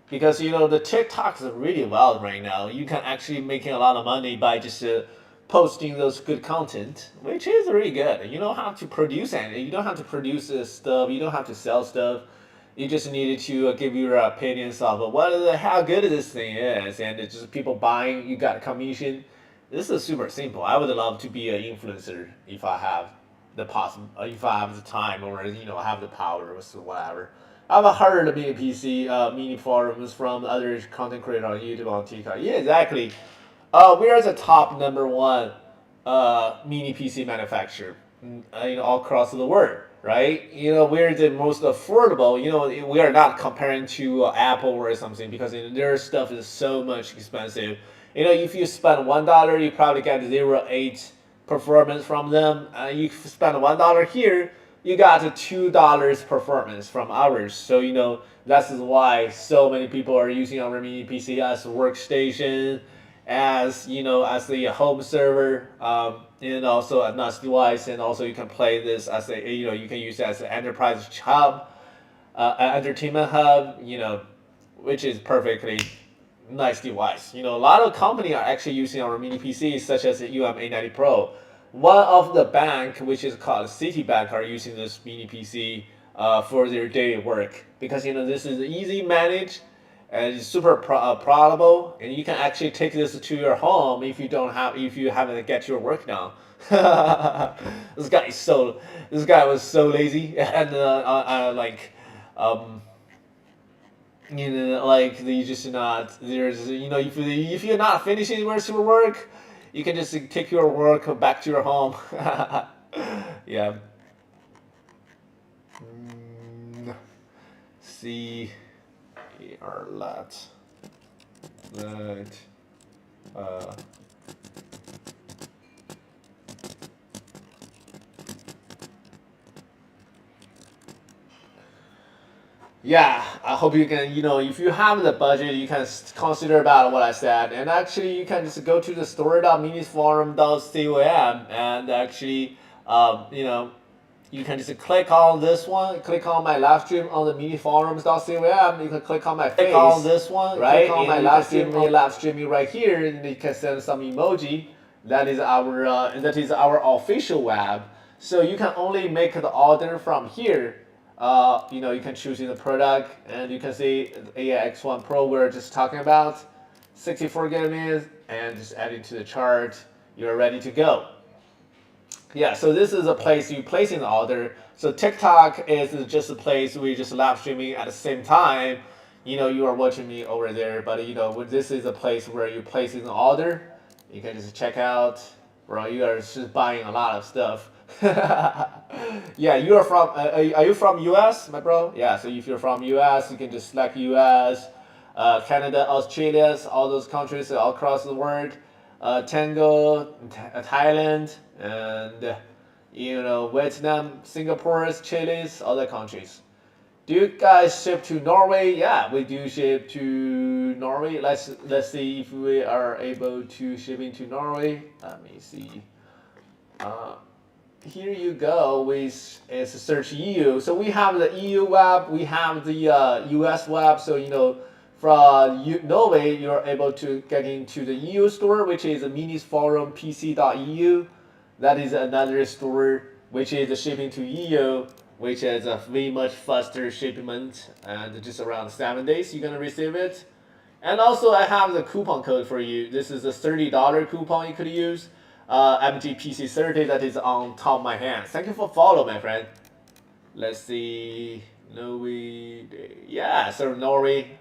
Because the TikTok is really wild right now. You can actually making a lot of money by just posting those good content, which is really good. You don't have to produce anything. You don't have to produce stuff. You don't have to sell stuff. You just needed to give your opinions of how good this thing is, and it's just people buying. You got a commission. This is super simple. I would love to be an influencer if I have the time, or have the power or whatever. I've heard mini PC, mini forums from other content creators on YouTube, on TikTok. Yeah, exactly. We are the top number one mini PC manufacturer, all across the world, right? We're the most affordable. We are not comparing to Apple or something because their stuff is so much expensive. If you spend $1, you probably get 0.8 performance from them. You spend $1 here, you got $2 performance from ours. So that's why so many people are using our mini PC as a workstation, as as the home server, and also a NAS device, and also you can play this as you can use it as an enterprise hub, entertainment hub, which is perfectly nice device. A lot of companies are actually using our mini PCs, such as the A90 Pro. One of the bank, which is called Citibank, are using this mini PC for their daily work because this is easy manage and it's super portable, and you can actually take this to your home if you haven't get your work done. This guy was so lazy, and like you just not there's if you're not finishing your work, you can just take your work back to your home. Yeah. See here that yeah, I hope you can, if you have the budget, you can consider about what I said. And actually, you can just go to the store.minisforum.com and actually, you can just click on this one, click on my live stream on the miniforums.com. You can click on my face. Click on this one, right? Click on my live stream right here, and you can send some emoji. That is our official web. So you can only make the order from here. You can choose the product, and you can see AX1 Pro we're just talking about, 64 gigabytes, and just add it to the chart. You're ready to go. Yeah, so this is a place you place in the order. So TikTok is just a place we just live streaming at the same time. You are watching me over there, but this is a place where you place in the order. You can just check out. Bro, you are just buying a lot of stuff. Yeah, you are from. Are you from US, my bro? Yeah. So if you're from US, you can just select US, Canada, Australia, all those countries all across the world. Tango, Thailand, and Vietnam, Singapore, Chile, other countries. Do you guys ship to Norway? Yeah, we do ship to Norway. Let's see if we are able to ship into Norway. Let me see. Here you go with search EU. So we have the EU web, we have the US web. So from Norway, you're able to get into the EU store, which is Minisforum PC.eu. That is another store which is shipping to EU, which is a way much faster shipment, and just around 7 days you're gonna receive it. And also I have the coupon code for you. This is a $30 coupon you could use. MGPC30, that is on top of my hand. Thank you for follow, my friend. Let's see. Norway. Yeah, so Norway.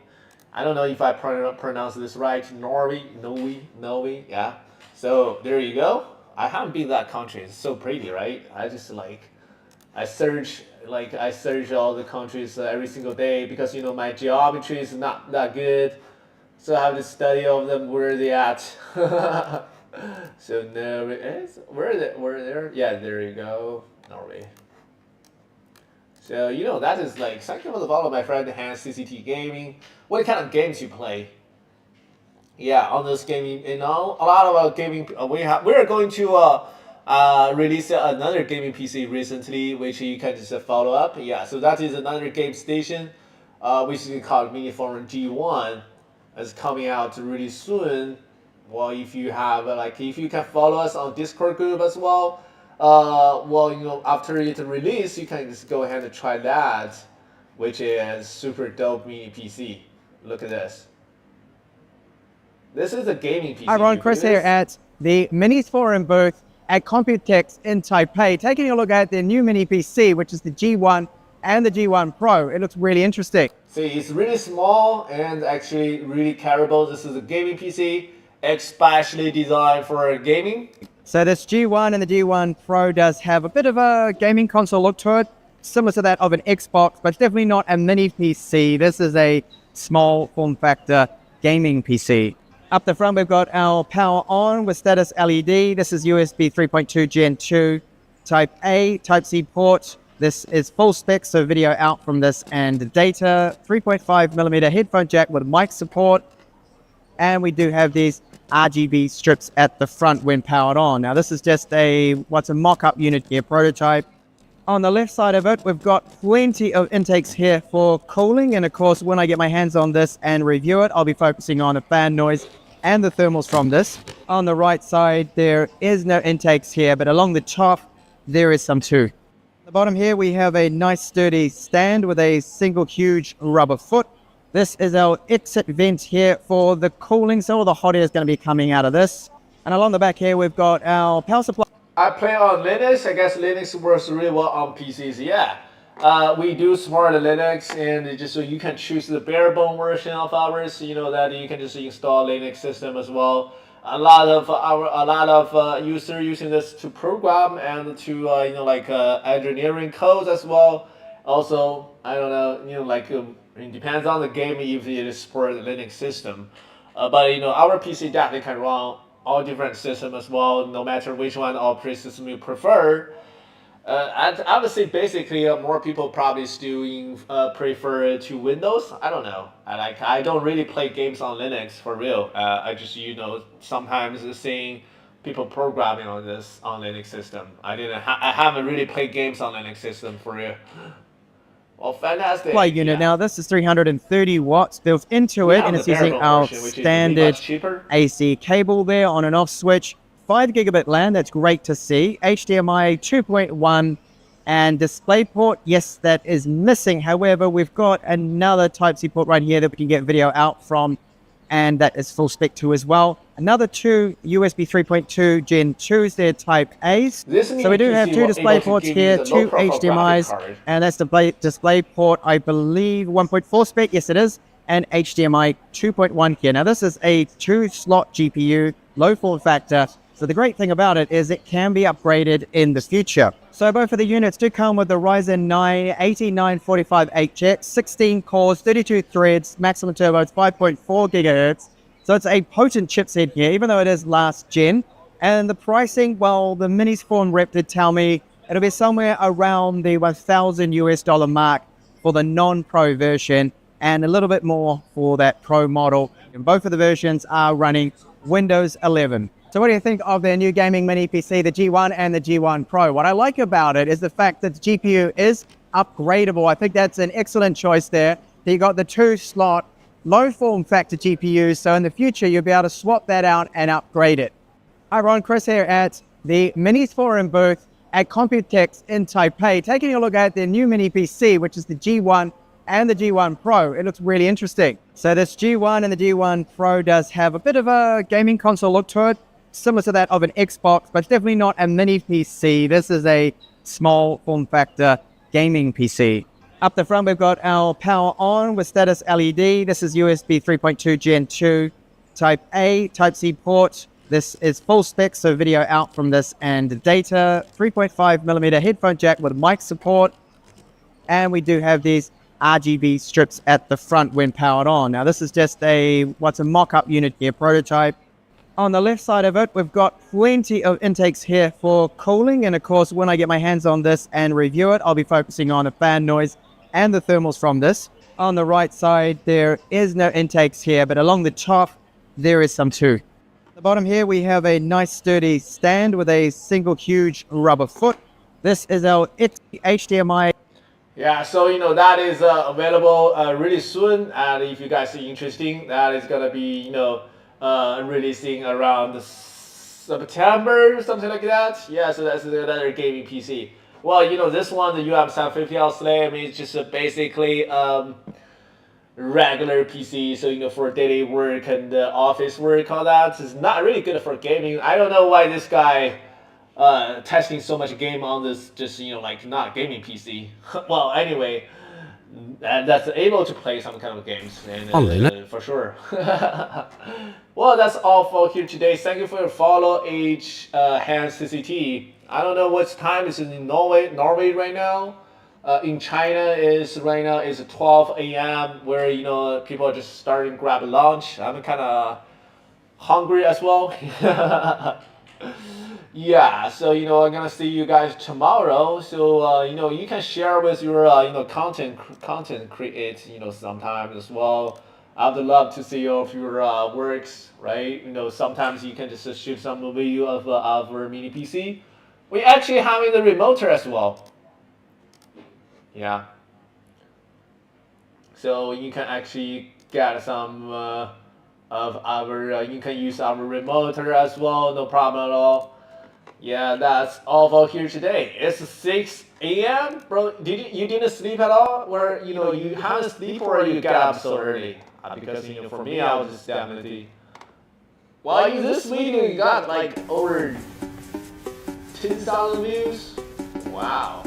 I don't know if I pronounce this right. Norway. Yeah. So there you go. I haven't been that country. It's so pretty, right? I search all the countries every single day because my geometry is not that good, so I have to study of them where they at. So Norway is where there? Yeah, there you go, Norway. So that is thank you for the follow, my friend Hans CCT Gaming. What kind of games you play? Yeah, on this gaming, a lot of our gaming. We are going to release another gaming PC recently, which you can just follow up. Yeah, so that is another game station, which is called Minisforum G1. It's coming out really soon. Well, if you have if you can follow us on Discord group as well, after it release, you can just go ahead and try that, which is super dope mini PC. Look at this. This is a gaming PC. Hi, Ron. Chris here at the Minisforum booth at Computex in Taipei, taking a look at their new mini PC, which is the G1 and the G1 Pro. It looks really interesting. See, it's really small and actually really carryable. This is a gaming PC, especially designed for gaming. So this G1 and the G1 Pro does have a bit of a gaming console look to it, similar to that of an Xbox, but definitely not a mini PC. This is a small form factor gaming PC. Up the front, we've got our power on with status LED. This is USB 3.2 Gen 2 Type A, Type C port. This is full spec, so video out from this and data. 3.5mm headphone jack with mic support. And we do have these RGB strips at the front when powered on. Now this is just a mock-up unit here, prototype. On the left side of it, we've got plenty of intakes here for cooling. And of course, when I get my hands on this and review it, I'll be focusing on the fan noise and the thermals from this. On the right side, there is no intakes here, but along the top, there is some too. At the bottom here, we have a nice sturdy stand with a single huge rubber foot. This is our exit vent here for the cooling, so all the hot air is going to be coming out of this. And along the back here, we've got our power supply. I play on Linux. I guess Linux works really well on PCs. Yeah, we do support Linux, and just so you can choose the bare bone version of ours. You know that you can just install Linux system as well. A lot of users using this to program and to engineering codes as well. Also, I don't know, it depends on the game if it supports the Linux system. But our PC definitely can run all different systems as well, no matter which one operating system you prefer. And I would say basically more people probably still prefer to Windows. I don't know. I don't really play games on Linux for real. I just sometimes seeing people programming on Linux system. I haven't really played games on Linux system for real. Well, fantastic. Supply unit. Yeah. Now this is 330 watts built into it, and it's using our standard AC cable there, on and off switch. 5 gigabit LAN, that's great to see. HDMI 2.1 and DisplayPort, yes, that is missing. However, we've got another Type-C port right here that we can get video out from, and that is full spec too as well. Another 2 USB 3.2 Gen 2s, they're Type A's. So we do have 2 display ports here, 2 HDMIs, and that's the display port, I believe, 1.4 spec, yes it is, and HDMI 2.1 here. Now this is a 2-slot GPU, low form factor. So the great thing about it is it can be upgraded in the future. So both of the units do come with the Ryzen 9 8945HX, 16 cores, 32 threads, maximum turbo, 5.4 gigahertz. So it's a potent chipset here, even though it is last gen. And the pricing, well, the Minisforum rep did tell me it'll be somewhere around the $1,000 mark for the non-pro version, and a little bit more for that pro model. And both of the versions are running Windows 11. So what do you think of their new gaming mini PC, the G1 and the G1 Pro? What I like about it is the fact that the GPU is upgradable. I think that's an excellent choice there. You got the 2-slot, low form factor GPUs, so in the future you'll be able to swap that out and upgrade it. Hi Ron, Chris here at the Minisforum booth at Computex in Taipei, taking a look at their new mini PC, which is the G1 and the G1 Pro. It looks really interesting. So this G1 and the G1 Pro does have a bit of a gaming console look to it, similar to that of an Xbox, but definitely not a mini PC. This is a small form factor gaming PC. Up the front, we've got our power on with status LED. This is USB 3.2 Gen 2 Type A, Type C port. This is full spec, so video out from this and data. 3.5mm headphone jack with mic support. And we do have these RGB strips at the front when powered on. Now this is just a mock-up unit here, prototype. On the left side of it, we've got plenty of intakes here for cooling. And of course, when I get my hands on this and review it, I'll be focusing on the fan noise and the thermals from this. On the right side, there is no intakes here, but along the top, there is some too. At the bottom here, we have a nice sturdy stand with a single huge rubber foot. This is our HDMI. Yeah, so that is available really soon, and if you guys are interested, that is gonna be releasing around September, something like that. Yeah, so that's another gaming PC. Well, this one, the UM750 Slim, is just basically regular PC. So for daily work and office work, all that is not really good for gaming. I don't know why this guy testing so much game on this, just like not gaming PC. Well, anyway, that's able to play some kind of games, and for sure. Well, that's all for here today. Thank you for your follow, Hans CCT. I don't know what time is in Norway right now. In China right now is 12 a.m. where people are just starting to grab lunch. I'm kind of hungry as well. Yeah, so I'm gonna see you guys tomorrow. So you can share with your content create sometime as well. I would love to see all of your works, right? Sometimes you can just shoot some video of our mini PC. We actually having the remoter as well. Yeah. So you can actually get some of our. You can use our remoter as well. No problem at all. Yeah, that's all for here today. It's 6 a.m. Bro, you didn't sleep at all? Where you haven't sleep or you get up so early? Because for me I was just definitely. Well, in this video you got like over 10,000 views. Wow,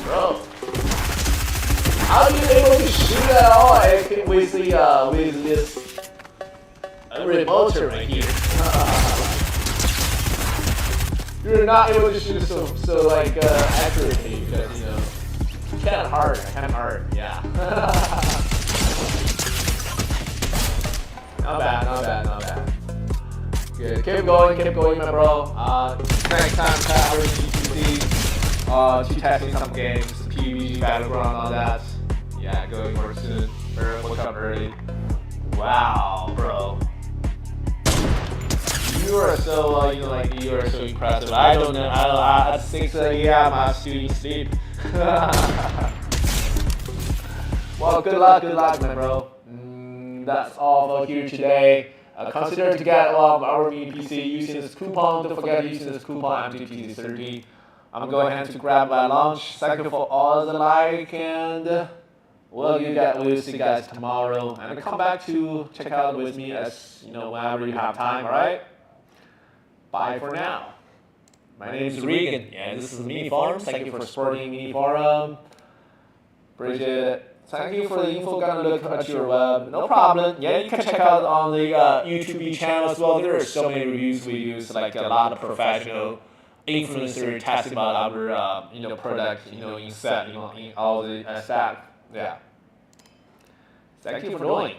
bro, how are you able to shoot at all with this remoter right here? You're not able to shoot so like accurately because kind of hard, yeah. Not bad. Good, keep going, my bro. Next time, cover GTC, to testing some games, PUBG, Battleground, all that. Yeah, going for soon. Wake up early. Wow, bro. You are so you are so impressive. I don't know. At 6 a.m. I'm still asleep. Well, good luck, my bro. That's all for here today. Consider to get our mini PC using this coupon. Don't forget using this coupon MTPC30. I'm going ahead to grab my lunch. Thank you for all the like, and we'll see you guys tomorrow. And come back to check out with me as whenever you have time. All right. Bye for now. My name is Regan, and this is Miniforum. Thank you for supporting Miniforum. Appreciate it. Thank you for the info. Gonna look at your web. No problem. Yeah, you can check out on the YouTube channel as well. There are so many reviews we use, like a lot of professional influencer testing about our product, in set, in all the stack. Yeah. Thank you for joining.